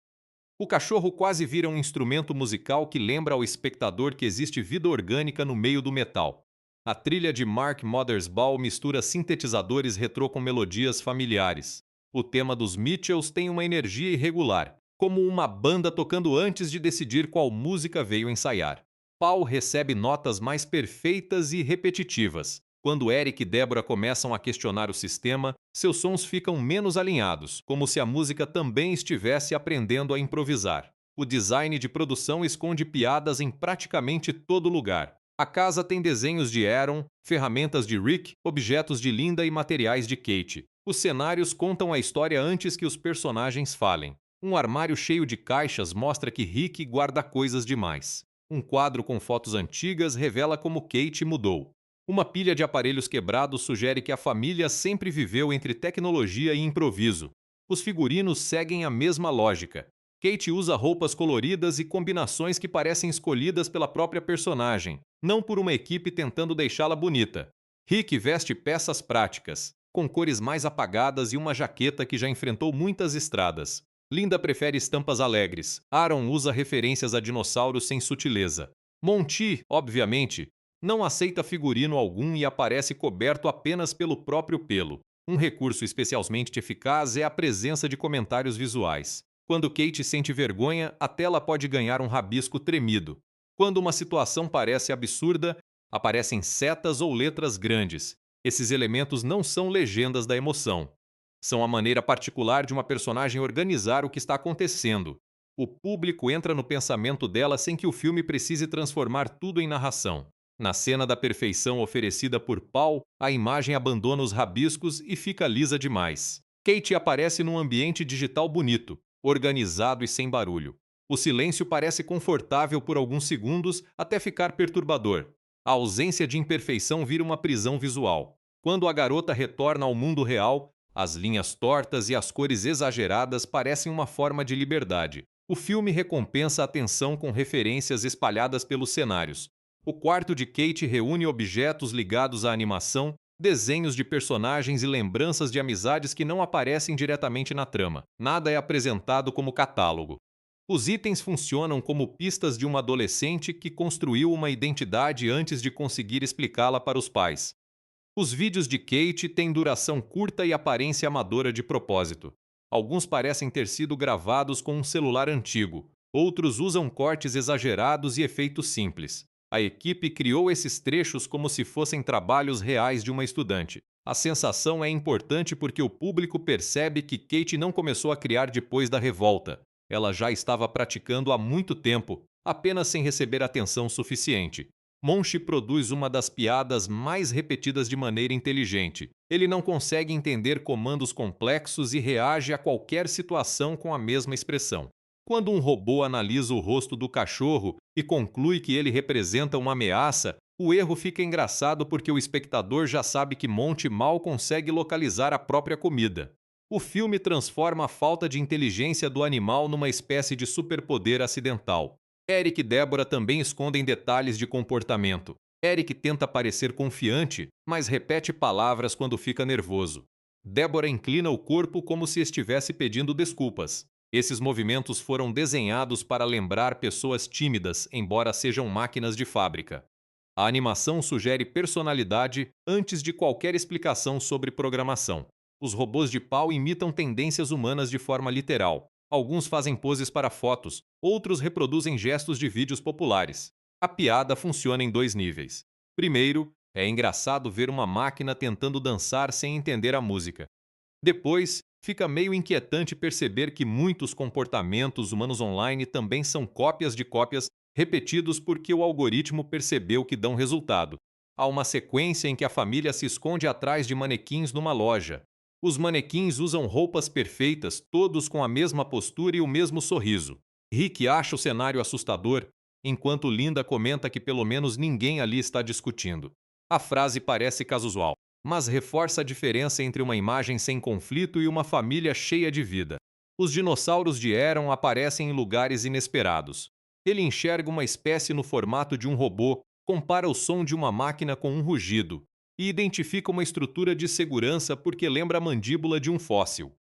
O cachorro quase vira um instrumento musical que lembra ao espectador que existe vida orgânica no meio do metal. A trilha de Mark Mothersbaugh mistura sintetizadores retrô com melodias familiares. O tema dos Mitchells tem uma energia irregular, como uma banda tocando antes de decidir qual música veio ensaiar. Paul recebe notas mais perfeitas e repetitivas. Quando Eric e Deborah começam a questionar o sistema, seus sons ficam menos alinhados, como se a música também estivesse aprendendo a improvisar. O design de produção esconde piadas em praticamente todo lugar. A casa tem desenhos de Aaron, ferramentas de Rick, objetos de Linda e materiais de Kate. Os cenários contam a história antes que os personagens falem. Um armário cheio de caixas mostra que Rick guarda coisas demais. Um quadro com fotos antigas revela como Kate mudou. Uma pilha de aparelhos quebrados sugere que a família sempre viveu entre tecnologia e improviso. Os figurinos seguem a mesma lógica. Kate usa roupas coloridas e combinações que parecem escolhidas pela própria personagem, não por uma equipe tentando deixá-la bonita. Rick veste peças práticas, com cores mais apagadas e uma jaqueta que já enfrentou muitas estradas. Linda prefere estampas alegres. Aaron usa referências a dinossauros sem sutileza. Monty, obviamente, não aceita figurino algum e aparece coberto apenas pelo próprio pelo. Um recurso especialmente eficaz é a presença de comentários visuais. Quando Kate sente vergonha, a tela pode ganhar um rabisco tremido. Quando uma situação parece absurda, aparecem setas ou letras grandes. Esses elementos não são legendas da emoção. São a maneira particular de uma personagem organizar o que está acontecendo. O público entra no pensamento dela sem que o filme precise transformar tudo em narração. Na cena da perfeição oferecida por Paul, a imagem abandona os rabiscos e fica lisa demais. Kate aparece num ambiente digital bonito, organizado e sem barulho. O silêncio parece confortável por alguns segundos até ficar perturbador. A ausência de imperfeição vira uma prisão visual. Quando a garota retorna ao mundo real, as linhas tortas e as cores exageradas parecem uma forma de liberdade. O filme recompensa a tensão com referências espalhadas pelos cenários. O quarto de Kate reúne objetos ligados à animação, desenhos de personagens e lembranças de amizades que não aparecem diretamente na trama. Nada é apresentado como catálogo. Os itens funcionam como pistas de uma adolescente que construiu uma identidade antes de conseguir explicá-la para os pais. Os vídeos de Kate têm duração curta e aparência amadora de propósito. Alguns parecem ter sido gravados com um celular antigo, outros usam cortes exagerados e efeitos simples. A equipe criou esses trechos como se fossem trabalhos reais de uma estudante. A sensação é importante porque o público percebe que Kate não começou a criar depois da revolta. Ela já estava praticando há muito tempo, apenas sem receber atenção suficiente. Monchi produz uma das piadas mais repetidas de maneira inteligente. Ele não consegue entender comandos complexos e reage a qualquer situação com a mesma expressão. Quando um robô analisa o rosto do cachorro e conclui que ele representa uma ameaça, o erro fica engraçado porque o espectador já sabe que Monty mal consegue localizar a própria comida. O filme transforma a falta de inteligência do animal numa espécie de superpoder acidental. Eric e Deborah também escondem detalhes de comportamento. Eric tenta parecer confiante, mas repete palavras quando fica nervoso. Deborah inclina o corpo como se estivesse pedindo desculpas. Esses movimentos foram desenhados para lembrar pessoas tímidas, embora sejam máquinas de fábrica. A animação sugere personalidade antes de qualquer explicação sobre programação. Os robôs de pau imitam tendências humanas de forma literal. Alguns fazem poses para fotos, outros reproduzem gestos de vídeos populares. A piada funciona em dois níveis. Primeiro, é engraçado ver uma máquina tentando dançar sem entender a música. Depois, fica meio inquietante perceber que muitos comportamentos humanos online também são cópias de cópias repetidos porque o algoritmo percebeu que dão resultado. Há uma sequência em que a família se esconde atrás de manequins numa loja. Os manequins usam roupas perfeitas, todos com a mesma postura e o mesmo sorriso. Rick acha o cenário assustador, enquanto Linda comenta que pelo menos ninguém ali está discutindo. A frase parece casual, mas reforça a diferença entre uma imagem sem conflito e uma família cheia de vida. Os dinossauros de Aaron aparecem em lugares inesperados. Ele enxerga uma espécie no formato de um robô, compara o som de uma máquina com um rugido e identifica uma estrutura de segurança porque lembra a mandíbula de um fóssil.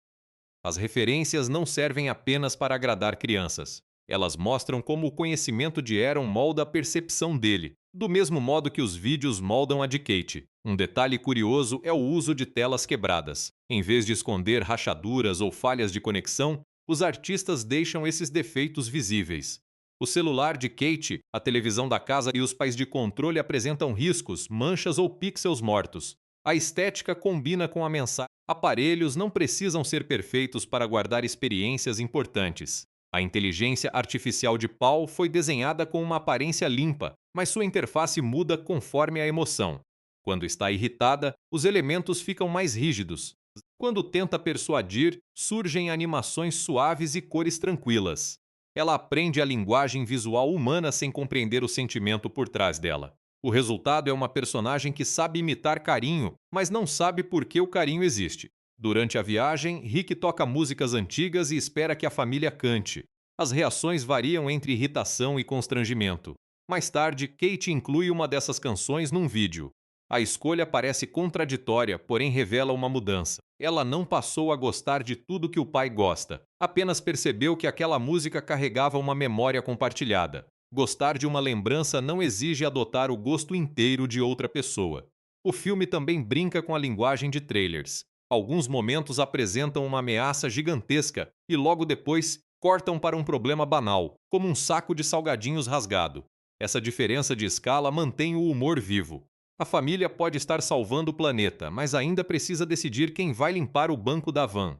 As referências não servem apenas para agradar crianças. Elas mostram como o conhecimento de Aaron molda a percepção dele, do mesmo modo que os vídeos moldam a de Kate. Um detalhe curioso é o uso de telas quebradas. Em vez de esconder rachaduras ou falhas de conexão, os artistas deixam esses defeitos visíveis. O celular de Kate, a televisão da casa e os pais de controle apresentam riscos, manchas ou pixels mortos. A estética combina com a mensagem. Aparelhos não precisam ser perfeitos para guardar experiências importantes. A inteligência artificial de Paul foi desenhada com uma aparência limpa, mas sua interface muda conforme a emoção. Quando está irritada, os elementos ficam mais rígidos. Quando tenta persuadir, surgem animações suaves e cores tranquilas. Ela aprende a linguagem visual humana sem compreender o sentimento por trás dela. O resultado é uma personagem que sabe imitar carinho, mas não sabe por que o carinho existe. Durante a viagem, Rick toca músicas antigas e espera que a família cante. As reações variam entre irritação e constrangimento. Mais tarde, Kate inclui uma dessas canções num vídeo. A escolha parece contraditória, porém revela uma mudança. Ela não passou a gostar de tudo que o pai gosta, apenas percebeu que aquela música carregava uma memória compartilhada. Gostar de uma lembrança não exige adotar o gosto inteiro de outra pessoa. O filme também brinca com a linguagem de trailers. Alguns momentos apresentam uma ameaça gigantesca e logo depois cortam para um problema banal, como um saco de salgadinhos rasgado. Essa diferença de escala mantém o humor vivo. A família pode estar salvando o planeta, mas ainda precisa decidir quem vai limpar o banco da van.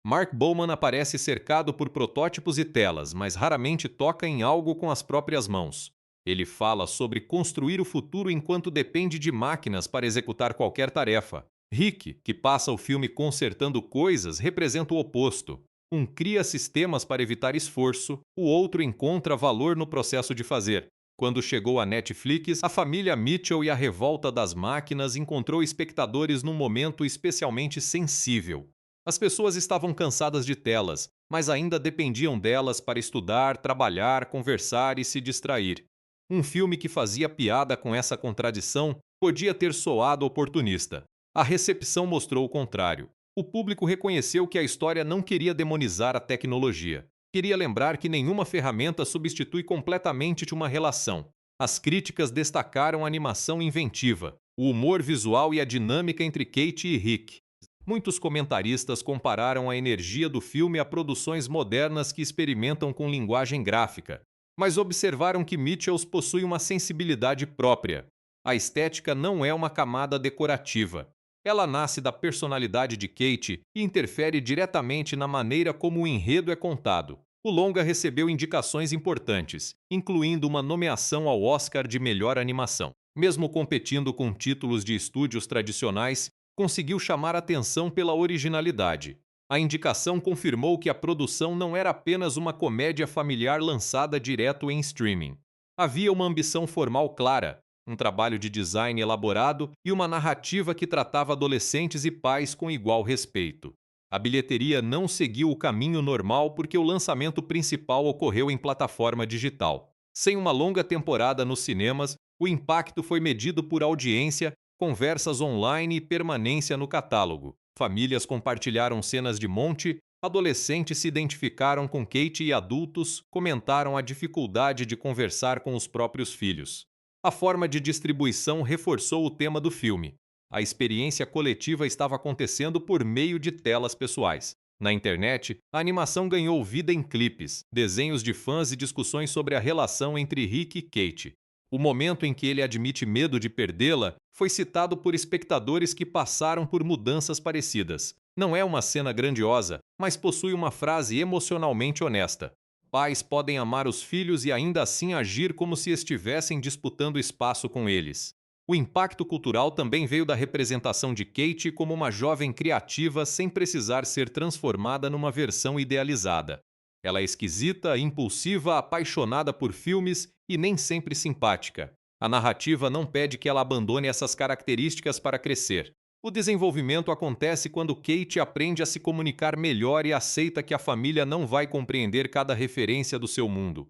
Mark Bowman aparece cercado por protótipos e telas, mas raramente toca em algo com as próprias mãos. Ele fala sobre construir o futuro enquanto depende de máquinas para executar qualquer tarefa. Rick, que passa o filme consertando coisas, representa o oposto. Um cria sistemas para evitar esforço, o outro encontra valor no processo de fazer. Quando chegou a Netflix, a família Mitchell e a revolta das máquinas encontrou espectadores num momento especialmente sensível. As pessoas estavam cansadas de telas, mas ainda dependiam delas para estudar, trabalhar, conversar e se distrair. Um filme que fazia piada com essa contradição podia ter soado oportunista. A recepção mostrou o contrário. O público reconheceu que a história não queria demonizar a tecnologia. Queria lembrar que nenhuma ferramenta substitui completamente uma relação. As críticas destacaram a animação inventiva, o humor visual e a dinâmica entre Kate e Rick. Muitos comentaristas compararam a energia do filme a produções modernas que experimentam com linguagem gráfica, mas observaram que Mitchells possui uma sensibilidade própria. A estética não é uma camada decorativa. Ela nasce da personalidade de Kate e interfere diretamente na maneira como o enredo é contado. O longa recebeu indicações importantes, incluindo uma nomeação ao Oscar de melhor animação. Mesmo competindo com títulos de estúdios tradicionais, conseguiu chamar atenção pela originalidade. A indicação confirmou que a produção não era apenas uma comédia familiar lançada direto em streaming. Havia uma ambição formal clara, um trabalho de design elaborado e uma narrativa que tratava adolescentes e pais com igual respeito. A bilheteria não seguiu o caminho normal porque o lançamento principal ocorreu em plataforma digital. Sem uma longa temporada nos cinemas, o impacto foi medido por audiência, conversas online e permanência no catálogo. Famílias compartilharam cenas de monte, adolescentes se identificaram com Kate e adultos comentaram a dificuldade de conversar com os próprios filhos. A forma de distribuição reforçou o tema do filme. A experiência coletiva estava acontecendo por meio de telas pessoais. Na internet, a animação ganhou vida em clipes, desenhos de fãs e discussões sobre a relação entre Rick e Kate. O momento em que ele admite medo de perdê-la foi citado por espectadores que passaram por mudanças parecidas. Não é uma cena grandiosa, mas possui uma frase emocionalmente honesta. Pais podem amar os filhos e ainda assim agir como se estivessem disputando espaço com eles. O impacto cultural também veio da representação de Kate como uma jovem criativa sem precisar ser transformada numa versão idealizada. Ela é esquisita, impulsiva, apaixonada por filmes e nem sempre simpática. A narrativa não pede que ela abandone essas características para crescer. O desenvolvimento acontece quando Kate aprende a se comunicar melhor e aceita que a família não vai compreender cada referência do seu mundo.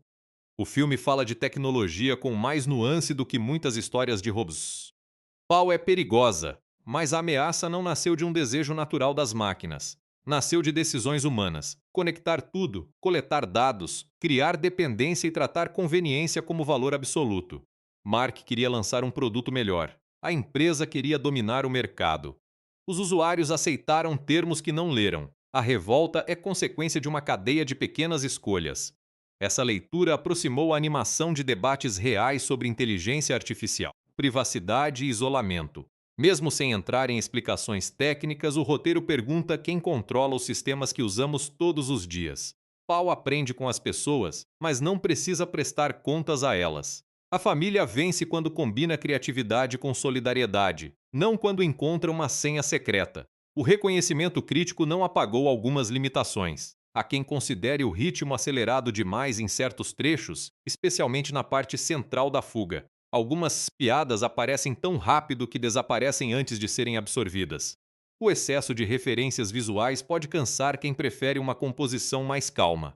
O filme fala de tecnologia com mais nuance do que muitas histórias de robôs. Pau é perigosa, mas a ameaça não nasceu de um desejo natural das máquinas. Nasceu de decisões humanas. Conectar tudo, coletar dados, criar dependência e tratar conveniência como valor absoluto. Mark queria lançar um produto melhor. A empresa queria dominar o mercado. Os usuários aceitaram termos que não leram. A revolta é consequência de uma cadeia de pequenas escolhas. Essa leitura aproximou a animação de debates reais sobre inteligência artificial, privacidade e isolamento. Mesmo sem entrar em explicações técnicas, o roteiro pergunta quem controla os sistemas que usamos todos os dias. Paul aprende com as pessoas, mas não precisa prestar contas a elas. A família vence quando combina criatividade com solidariedade, não quando encontra uma senha secreta. O reconhecimento crítico não apagou algumas limitações. Há quem considere o ritmo acelerado demais em certos trechos, especialmente na parte central da fuga. Algumas piadas aparecem tão rápido que desaparecem antes de serem absorvidas. O excesso de referências visuais pode cansar quem prefere uma composição mais calma.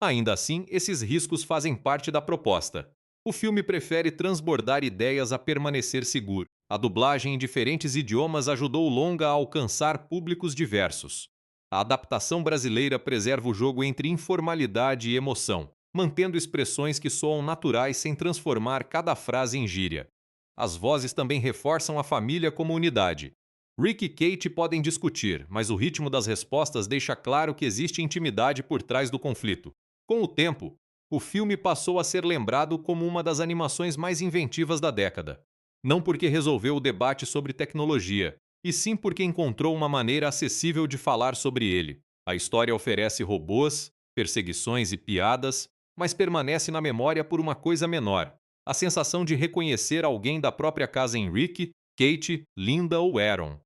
Ainda assim, esses riscos fazem parte da proposta. O filme prefere transbordar ideias a permanecer seguro. A dublagem em diferentes idiomas ajudou o longa a alcançar públicos diversos. A adaptação brasileira preserva o jogo entre informalidade e emoção, mantendo expressões que soam naturais sem transformar cada frase em gíria. As vozes também reforçam a família como unidade. Rick e Kate podem discutir, mas o ritmo das respostas deixa claro que existe intimidade por trás do conflito. Com o tempo, o filme passou a ser lembrado como uma das animações mais inventivas da década. Não porque resolveu o debate sobre tecnologia, e sim porque encontrou uma maneira acessível de falar sobre ele. A história oferece robôs, perseguições e piadas, mas permanece na memória por uma coisa menor: a sensação de reconhecer alguém da própria casa em Rick, Kate, Linda ou Aaron.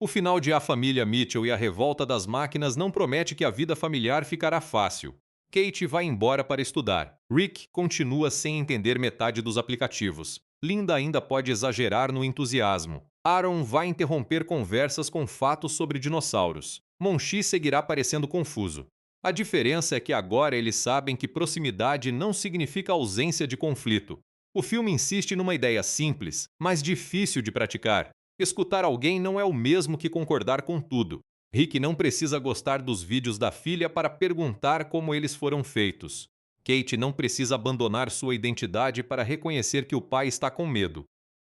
O final de A Família Mitchell e a Revolta das Máquinas não promete que a vida familiar ficará fácil. Kate vai embora para estudar. Rick continua sem entender metade dos aplicativos. Linda ainda pode exagerar no entusiasmo. Aaron vai interromper conversas com fatos sobre dinossauros. Monchi seguirá parecendo confuso. A diferença é que agora eles sabem que proximidade não significa ausência de conflito. O filme insiste numa ideia simples, mas difícil de praticar. Escutar alguém não é o mesmo que concordar com tudo. Rick não precisa gostar dos vídeos da filha para perguntar como eles foram feitos. Kate não precisa abandonar sua identidade para reconhecer que o pai está com medo.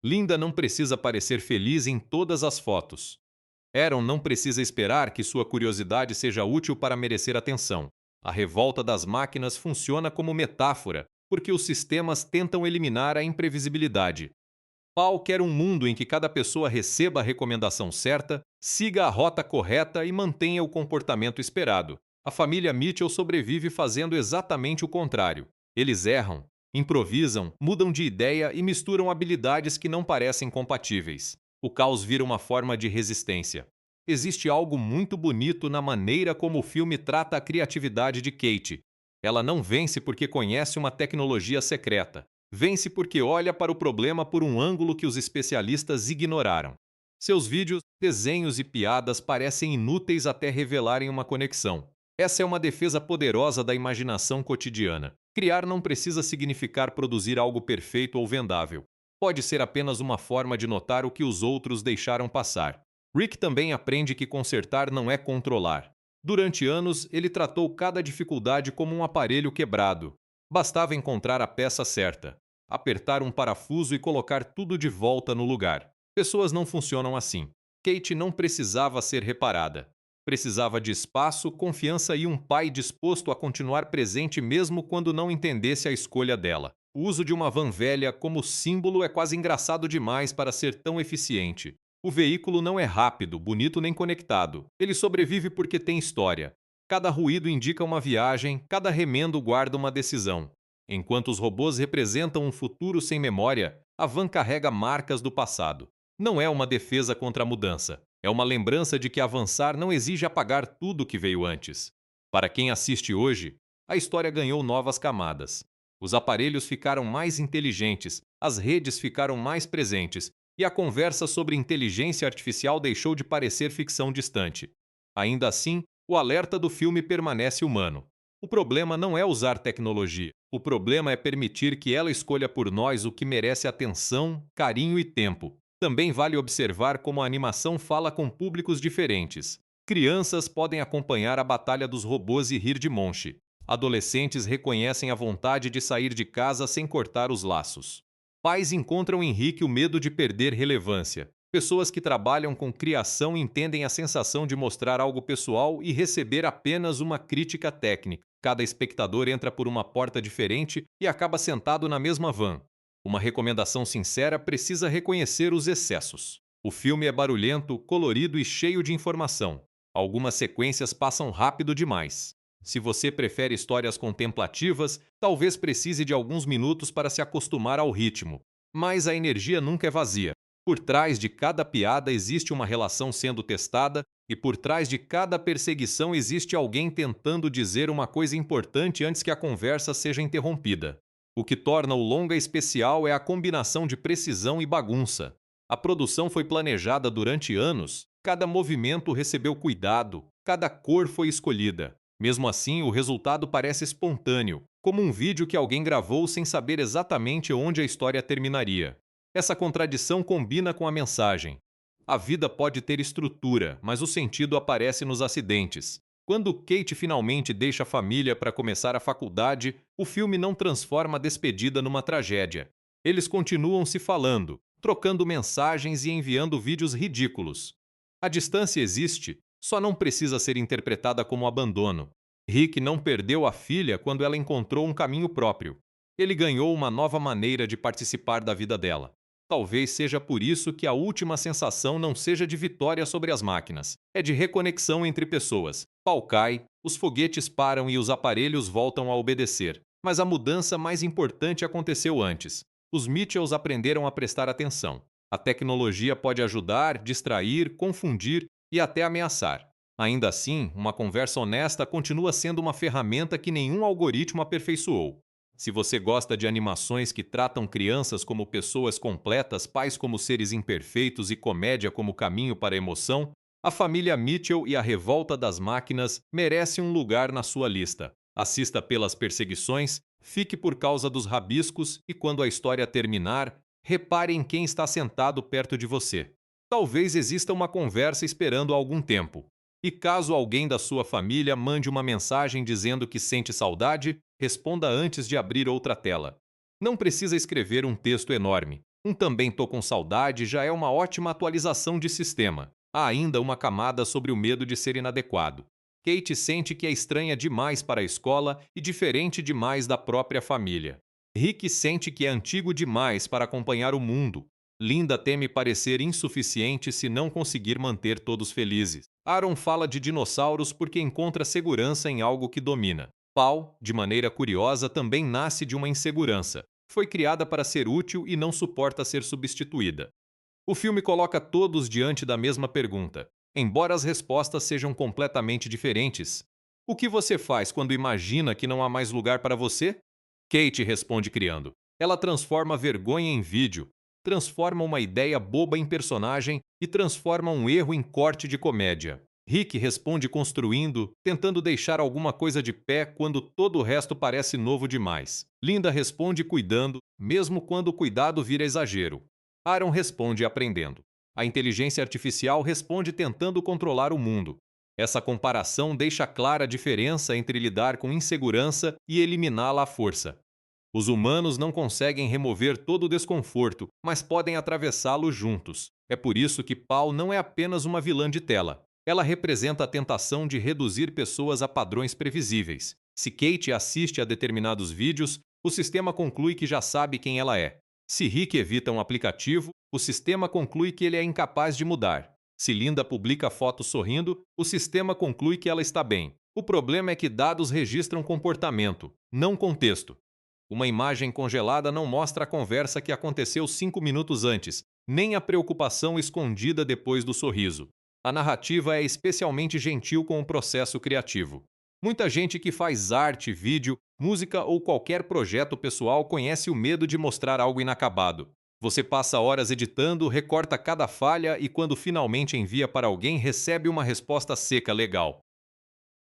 Linda não precisa parecer feliz em todas as fotos. Aaron não precisa esperar que sua curiosidade seja útil para merecer atenção. A revolta das máquinas funciona como metáfora, porque os sistemas tentam eliminar a imprevisibilidade. Paul quer um mundo em que cada pessoa receba a recomendação certa, siga a rota correta e mantenha o comportamento esperado. A família Mitchell sobrevive fazendo exatamente o contrário. Eles erram, improvisam, mudam de ideia e misturam habilidades que não parecem compatíveis. O caos vira uma forma de resistência. Existe algo muito bonito na maneira como o filme trata a criatividade de Kate. Ela não vence porque conhece uma tecnologia secreta. Vence porque olha para o problema por um ângulo que os especialistas ignoraram. Seus vídeos, desenhos e piadas parecem inúteis até revelarem uma conexão. Essa é uma defesa poderosa da imaginação cotidiana. Criar não precisa significar produzir algo perfeito ou vendável. Pode ser apenas uma forma de notar o que os outros deixaram passar. Rick também aprende que consertar não é controlar. Durante anos, ele tratou cada dificuldade como um aparelho quebrado. Bastava encontrar a peça certa, apertar um parafuso e colocar tudo de volta no lugar. Pessoas não funcionam assim. Kate não precisava ser reparada. Precisava de espaço, confiança e um pai disposto a continuar presente mesmo quando não entendesse a escolha dela. O uso de uma van velha como símbolo é quase engraçado demais para ser tão eficiente. O veículo não é rápido, bonito nem conectado. Ele sobrevive porque tem história. Cada ruído indica uma viagem, cada remendo guarda uma decisão. Enquanto os robôs representam um futuro sem memória, a van carrega marcas do passado. Não é uma defesa contra a mudança. É uma lembrança de que avançar não exige apagar tudo que veio antes. Para quem assiste hoje, a história ganhou novas camadas. Os aparelhos ficaram mais inteligentes, as redes ficaram mais presentes, e a conversa sobre inteligência artificial deixou de parecer ficção distante. Ainda assim, o alerta do filme permanece humano. O problema não é usar tecnologia. O problema é permitir que ela escolha por nós o que merece atenção, carinho e tempo. Também vale observar como a animação fala com públicos diferentes. Crianças podem acompanhar a batalha dos robôs e rir de monte. Adolescentes reconhecem a vontade de sair de casa sem cortar os laços. Pais encontram em Rick o medo de perder relevância. Pessoas que trabalham com criação entendem a sensação de mostrar algo pessoal e receber apenas uma crítica técnica. Cada espectador entra por uma porta diferente e acaba sentado na mesma van. Uma recomendação sincera precisa reconhecer os excessos. O filme é barulhento, colorido e cheio de informação. Algumas sequências passam rápido demais. Se você prefere histórias contemplativas, talvez precise de alguns minutos para se acostumar ao ritmo. Mas a energia nunca é vazia. Por trás de cada piada existe uma relação sendo testada, e por trás de cada perseguição existe alguém tentando dizer uma coisa importante antes que a conversa seja interrompida. O que torna o longa especial é a combinação de precisão e bagunça. A produção foi planejada durante anos, cada movimento recebeu cuidado, cada cor foi escolhida. Mesmo assim, o resultado parece espontâneo, como um vídeo que alguém gravou sem saber exatamente onde a história terminaria. Essa contradição combina com a mensagem. A vida pode ter estrutura, mas o sentido aparece nos acidentes. Quando Kate finalmente deixa a família para começar a faculdade, o filme não transforma a despedida numa tragédia. Eles continuam se falando, trocando mensagens e enviando vídeos ridículos. A distância existe, só não precisa ser interpretada como abandono. Rick não perdeu a filha quando ela encontrou um caminho próprio. Ele ganhou uma nova maneira de participar da vida dela. Talvez seja por isso que a última sensação não seja de vitória sobre as máquinas. É de reconexão entre pessoas. Pau cai, os foguetes param e os aparelhos voltam a obedecer. Mas a mudança mais importante aconteceu antes. Os Mitchells aprenderam a prestar atenção. A tecnologia pode ajudar, distrair, confundir e até ameaçar. Ainda assim, uma conversa honesta continua sendo uma ferramenta que nenhum algoritmo aperfeiçoou. Se você gosta de animações que tratam crianças como pessoas completas, pais como seres imperfeitos e comédia como caminho para a emoção, a família Mitchell e a revolta das máquinas merece um lugar na sua lista. Assista pelas perseguições, fique por causa dos rabiscos e, quando a história terminar, repare em quem está sentado perto de você. Talvez exista uma conversa esperando há algum tempo. E caso alguém da sua família mande uma mensagem dizendo que sente saudade, responda antes de abrir outra tela. Não precisa escrever um texto enorme. Um "também tô com saudade" já é uma ótima atualização de sistema. Há ainda uma camada sobre o medo de ser inadequado. Kate sente que é estranha demais para a escola e diferente demais da própria família. Rick sente que é antigo demais para acompanhar o mundo. Linda teme parecer insuficiente se não conseguir manter todos felizes. Aaron fala de dinossauros porque encontra segurança em algo que domina. Paul, de maneira curiosa, também nasce de uma insegurança. Foi criada para ser útil e não suporta ser substituída. O filme coloca todos diante da mesma pergunta, embora as respostas sejam completamente diferentes. O que você faz quando imagina que não há mais lugar para você? Kate responde criando. Ela transforma vergonha em vídeo, transforma uma ideia boba em personagem e transforma um erro em corte de comédia. Rick responde construindo, tentando deixar alguma coisa de pé quando todo o resto parece novo demais. Linda responde cuidando, mesmo quando o cuidado vira exagero. Aaron responde aprendendo. A inteligência artificial responde tentando controlar o mundo. Essa comparação deixa clara a diferença entre lidar com insegurança e eliminá-la à força. Os humanos não conseguem remover todo o desconforto, mas podem atravessá-lo juntos. É por isso que Paul não é apenas uma vilã de tela. Ela representa a tentação de reduzir pessoas a padrões previsíveis. Se Kate assiste a determinados vídeos, o sistema conclui que já sabe quem ela é. Se Rick evita um aplicativo, o sistema conclui que ele é incapaz de mudar. Se Linda publica fotos sorrindo, o sistema conclui que ela está bem. O problema é que dados registram comportamento, não contexto. Uma imagem congelada não mostra a conversa que aconteceu 5 minutos antes, nem a preocupação escondida depois do sorriso. A narrativa é especialmente gentil com o processo criativo. Muita gente que faz arte, vídeo, música ou qualquer projeto pessoal conhece o medo de mostrar algo inacabado. Você passa horas editando, recorta cada falha e quando finalmente envia para alguém, recebe uma resposta seca legal.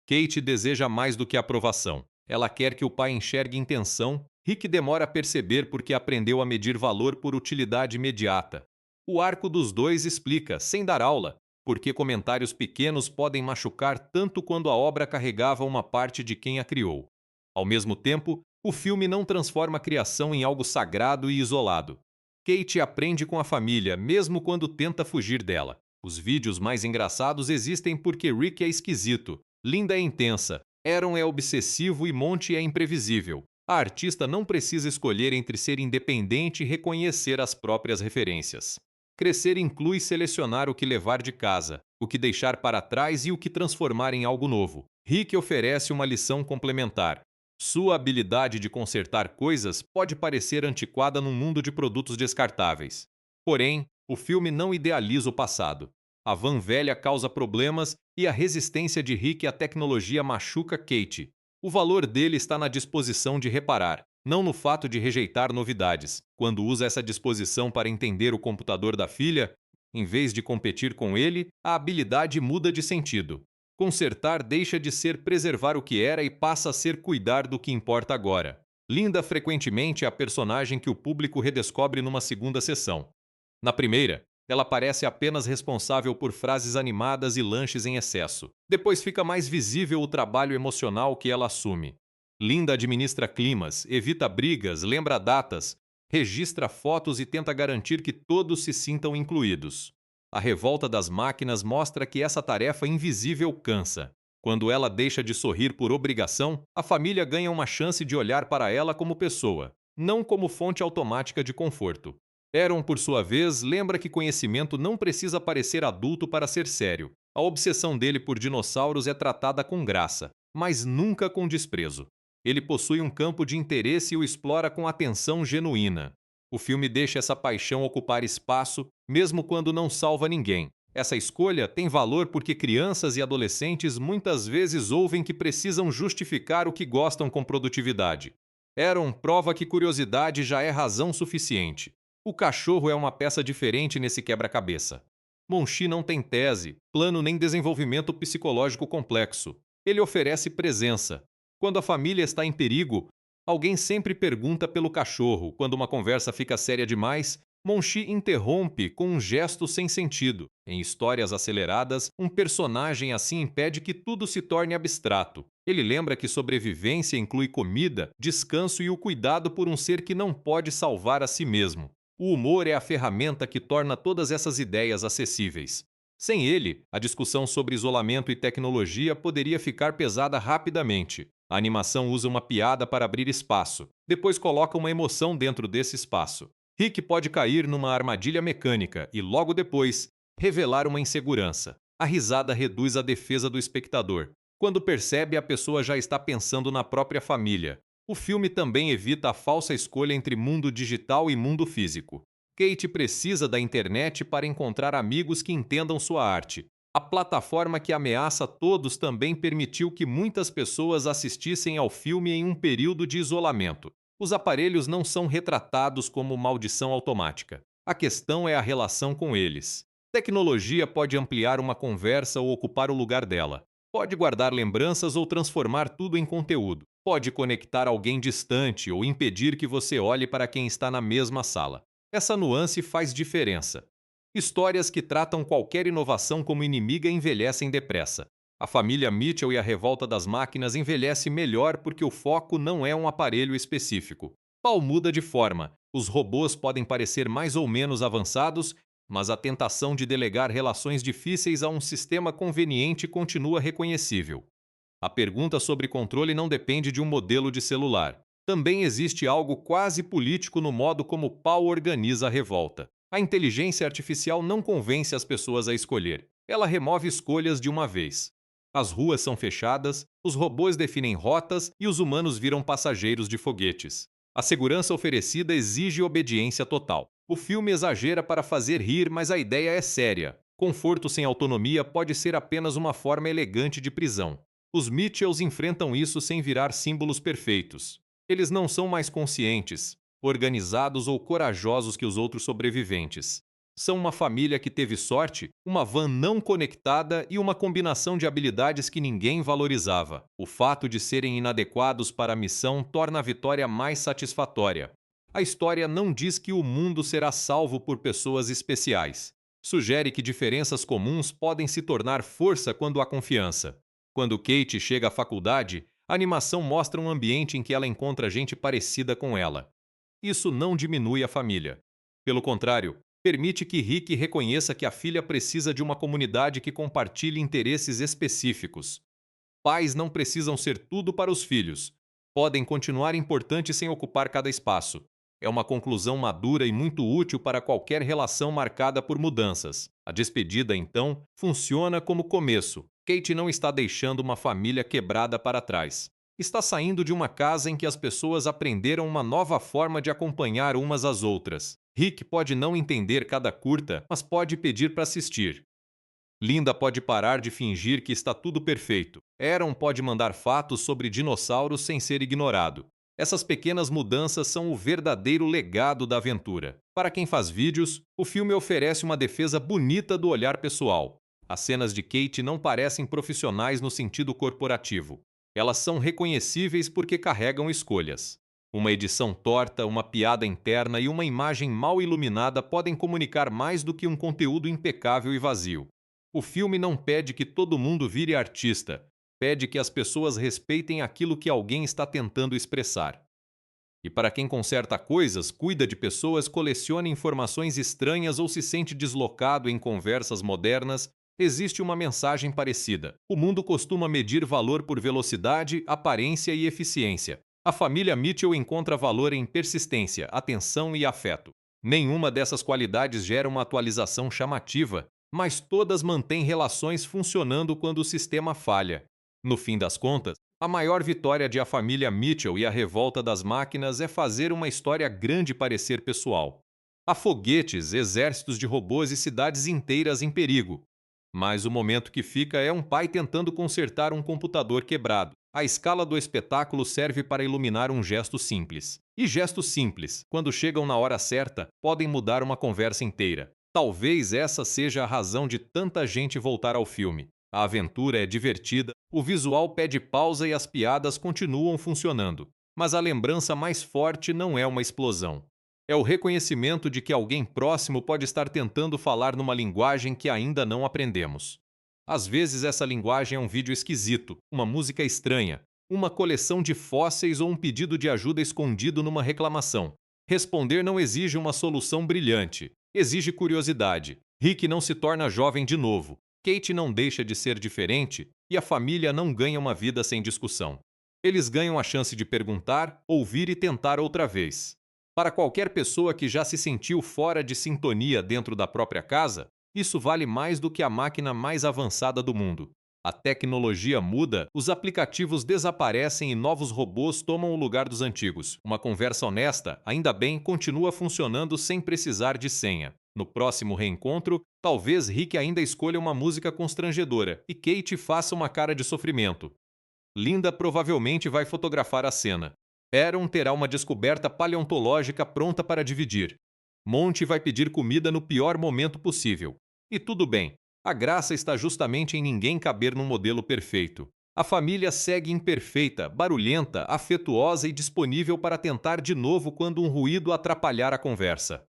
Kate deseja mais do que aprovação. Ela quer que o pai enxergue intenção. Rick demora a perceber porque aprendeu a medir valor por utilidade imediata. O arco dos dois explica, sem dar aula, por que comentários pequenos podem machucar tanto quando a obra carregava uma parte de quem a criou. Ao mesmo tempo, o filme não transforma a criação em algo sagrado e isolado. Kate aprende com a família, mesmo quando tenta fugir dela. Os vídeos mais engraçados existem porque Rick é esquisito, Linda é intensa, Aaron é obsessivo e Monty é imprevisível. A artista não precisa escolher entre ser independente e reconhecer as próprias referências. Crescer inclui selecionar o que levar de casa, o que deixar para trás e o que transformar em algo novo. Rick oferece uma lição complementar. Sua habilidade de consertar coisas pode parecer antiquada num mundo de produtos descartáveis. Porém, o filme não idealiza o passado. A van velha causa problemas e a resistência de Rick à tecnologia machuca Kate. O valor dele está na disposição de reparar, não no fato de rejeitar novidades. Quando usa essa disposição para entender o computador da filha, em vez de competir com ele, a habilidade muda de sentido. Consertar deixa de ser preservar o que era e passa a ser cuidar do que importa agora. Linda frequentemente é a personagem que o público redescobre numa segunda sessão. Na primeira, ela parece apenas responsável por frases animadas e lanches em excesso. Depois fica mais visível o trabalho emocional que ela assume. Linda administra climas, evita brigas, lembra datas, registra fotos e tenta garantir que todos se sintam incluídos. A revolta das máquinas mostra que essa tarefa invisível cansa. Quando ela deixa de sorrir por obrigação, a família ganha uma chance de olhar para ela como pessoa, não como fonte automática de conforto. Aaron, por sua vez, lembra que conhecimento não precisa parecer adulto para ser sério. A obsessão dele por dinossauros é tratada com graça, mas nunca com desprezo. Ele possui um campo de interesse e o explora com atenção genuína. O filme deixa essa paixão ocupar espaço, mesmo quando não salva ninguém. Essa escolha tem valor porque crianças e adolescentes muitas vezes ouvem que precisam justificar o que gostam com produtividade. Aaron prova que curiosidade já é razão suficiente. O cachorro é uma peça diferente nesse quebra-cabeça. Monchi não tem tese, plano nem desenvolvimento psicológico complexo. Ele oferece presença. Quando a família está em perigo, alguém sempre pergunta pelo cachorro. Quando uma conversa fica séria demais, Monchi interrompe com um gesto sem sentido. Em histórias aceleradas, um personagem assim impede que tudo se torne abstrato. Ele lembra que sobrevivência inclui comida, descanso e o cuidado por um ser que não pode salvar a si mesmo. O humor é a ferramenta que torna todas essas ideias acessíveis. Sem ele, a discussão sobre isolamento e tecnologia poderia ficar pesada rapidamente. A animação usa uma piada para abrir espaço, depois coloca uma emoção dentro desse espaço. Rick pode cair numa armadilha mecânica e, logo depois, revelar uma insegurança. A risada reduz a defesa do espectador. Quando percebe, a pessoa já está pensando na própria família. O filme também evita a falsa escolha entre mundo digital e mundo físico. Kate precisa da internet para encontrar amigos que entendam sua arte. A plataforma que ameaça todos também permitiu que muitas pessoas assistissem ao filme em um período de isolamento. Os aparelhos não são retratados como maldição automática. A questão é a relação com eles. Tecnologia pode ampliar uma conversa ou ocupar o lugar dela. Pode guardar lembranças ou transformar tudo em conteúdo. Pode conectar alguém distante ou impedir que você olhe para quem está na mesma sala. Essa nuance faz diferença. Histórias que tratam qualquer inovação como inimiga envelhecem depressa. A família Mitchell e a revolta das máquinas envelhece melhor porque o foco não é um aparelho específico. Pau muda de forma. Os robôs podem parecer mais ou menos avançados, mas a tentação de delegar relações difíceis a um sistema conveniente continua reconhecível. A pergunta sobre controle não depende de um modelo de celular. Também existe algo quase político no modo como Pau organiza a revolta. A inteligência artificial não convence as pessoas a escolher. Ela remove escolhas de uma vez. As ruas são fechadas, os robôs definem rotas e os humanos viram passageiros de foguetes. A segurança oferecida exige obediência total. O filme exagera para fazer rir, mas a ideia é séria. Conforto sem autonomia pode ser apenas uma forma elegante de prisão. Os Mitchells enfrentam isso sem virar símbolos perfeitos. Eles não são mais conscientes, organizados ou corajosos que os outros sobreviventes. São uma família que teve sorte, uma van não conectada e uma combinação de habilidades que ninguém valorizava. O fato de serem inadequados para a missão torna a vitória mais satisfatória. A história não diz que o mundo será salvo por pessoas especiais. Sugere que diferenças comuns podem se tornar força quando há confiança. Quando Kate chega à faculdade, a animação mostra um ambiente em que ela encontra gente parecida com ela. Isso não diminui a família. Pelo contrário, permite que Rick reconheça que a filha precisa de uma comunidade que compartilhe interesses específicos. Pais não precisam ser tudo para os filhos. Podem continuar importantes sem ocupar cada espaço. É uma conclusão madura e muito útil para qualquer relação marcada por mudanças. A despedida, então, funciona como começo. Kate não está deixando uma família quebrada para trás. Está saindo de uma casa em que as pessoas aprenderam uma nova forma de acompanhar umas às outras. Rick pode não entender cada curta, mas pode pedir para assistir. Linda pode parar de fingir que está tudo perfeito. Aaron pode mandar fatos sobre dinossauros sem ser ignorado. Essas pequenas mudanças são o verdadeiro legado da aventura. Para quem faz vídeos, o filme oferece uma defesa bonita do olhar pessoal. As cenas de Kate não parecem profissionais no sentido corporativo. Elas são reconhecíveis porque carregam escolhas. Uma edição torta, uma piada interna e uma imagem mal iluminada podem comunicar mais do que um conteúdo impecável e vazio. O filme não pede que todo mundo vire artista, pede que as pessoas respeitem aquilo que alguém está tentando expressar. E para quem conserta coisas, cuida de pessoas, coleciona informações estranhas ou se sente deslocado em conversas modernas, existe uma mensagem parecida. O mundo costuma medir valor por velocidade, aparência e eficiência. A família Mitchell encontra valor em persistência, atenção e afeto. Nenhuma dessas qualidades gera uma atualização chamativa, mas todas mantêm relações funcionando quando o sistema falha. No fim das contas, a maior vitória de A Família Mitchell e a Revolta das Máquinas é fazer uma história grande parecer pessoal. Há foguetes, exércitos de robôs e cidades inteiras em perigo. Mas o momento que fica é um pai tentando consertar um computador quebrado. A escala do espetáculo serve para iluminar um gesto simples. E gestos simples, quando chegam na hora certa, podem mudar uma conversa inteira. Talvez essa seja a razão de tanta gente voltar ao filme. A aventura é divertida, o visual pede pausa e as piadas continuam funcionando. Mas a lembrança mais forte não é uma explosão. É o reconhecimento de que alguém próximo pode estar tentando falar numa linguagem que ainda não aprendemos. Às vezes essa linguagem é um vídeo esquisito, uma música estranha, uma coleção de fósseis ou um pedido de ajuda escondido numa reclamação. Responder não exige uma solução brilhante, exige curiosidade. Rick não se torna jovem de novo, Kate não deixa de ser diferente e a família não ganha uma vida sem discussão. Eles ganham a chance de perguntar, ouvir e tentar outra vez. Para qualquer pessoa que já se sentiu fora de sintonia dentro da própria casa, isso vale mais do que a máquina mais avançada do mundo. A tecnologia muda, os aplicativos desaparecem e novos robôs tomam o lugar dos antigos. Uma conversa honesta, ainda bem, continua funcionando sem precisar de senha. No próximo reencontro, talvez Rick ainda escolha uma música constrangedora e Kate faça uma cara de sofrimento. Linda provavelmente vai fotografar a cena. Aaron terá uma descoberta paleontológica pronta para dividir. Monty vai pedir comida no pior momento possível. E tudo bem, a graça está justamente em ninguém caber num modelo perfeito. A família segue imperfeita, barulhenta, afetuosa e disponível para tentar de novo quando um ruído atrapalhar a conversa.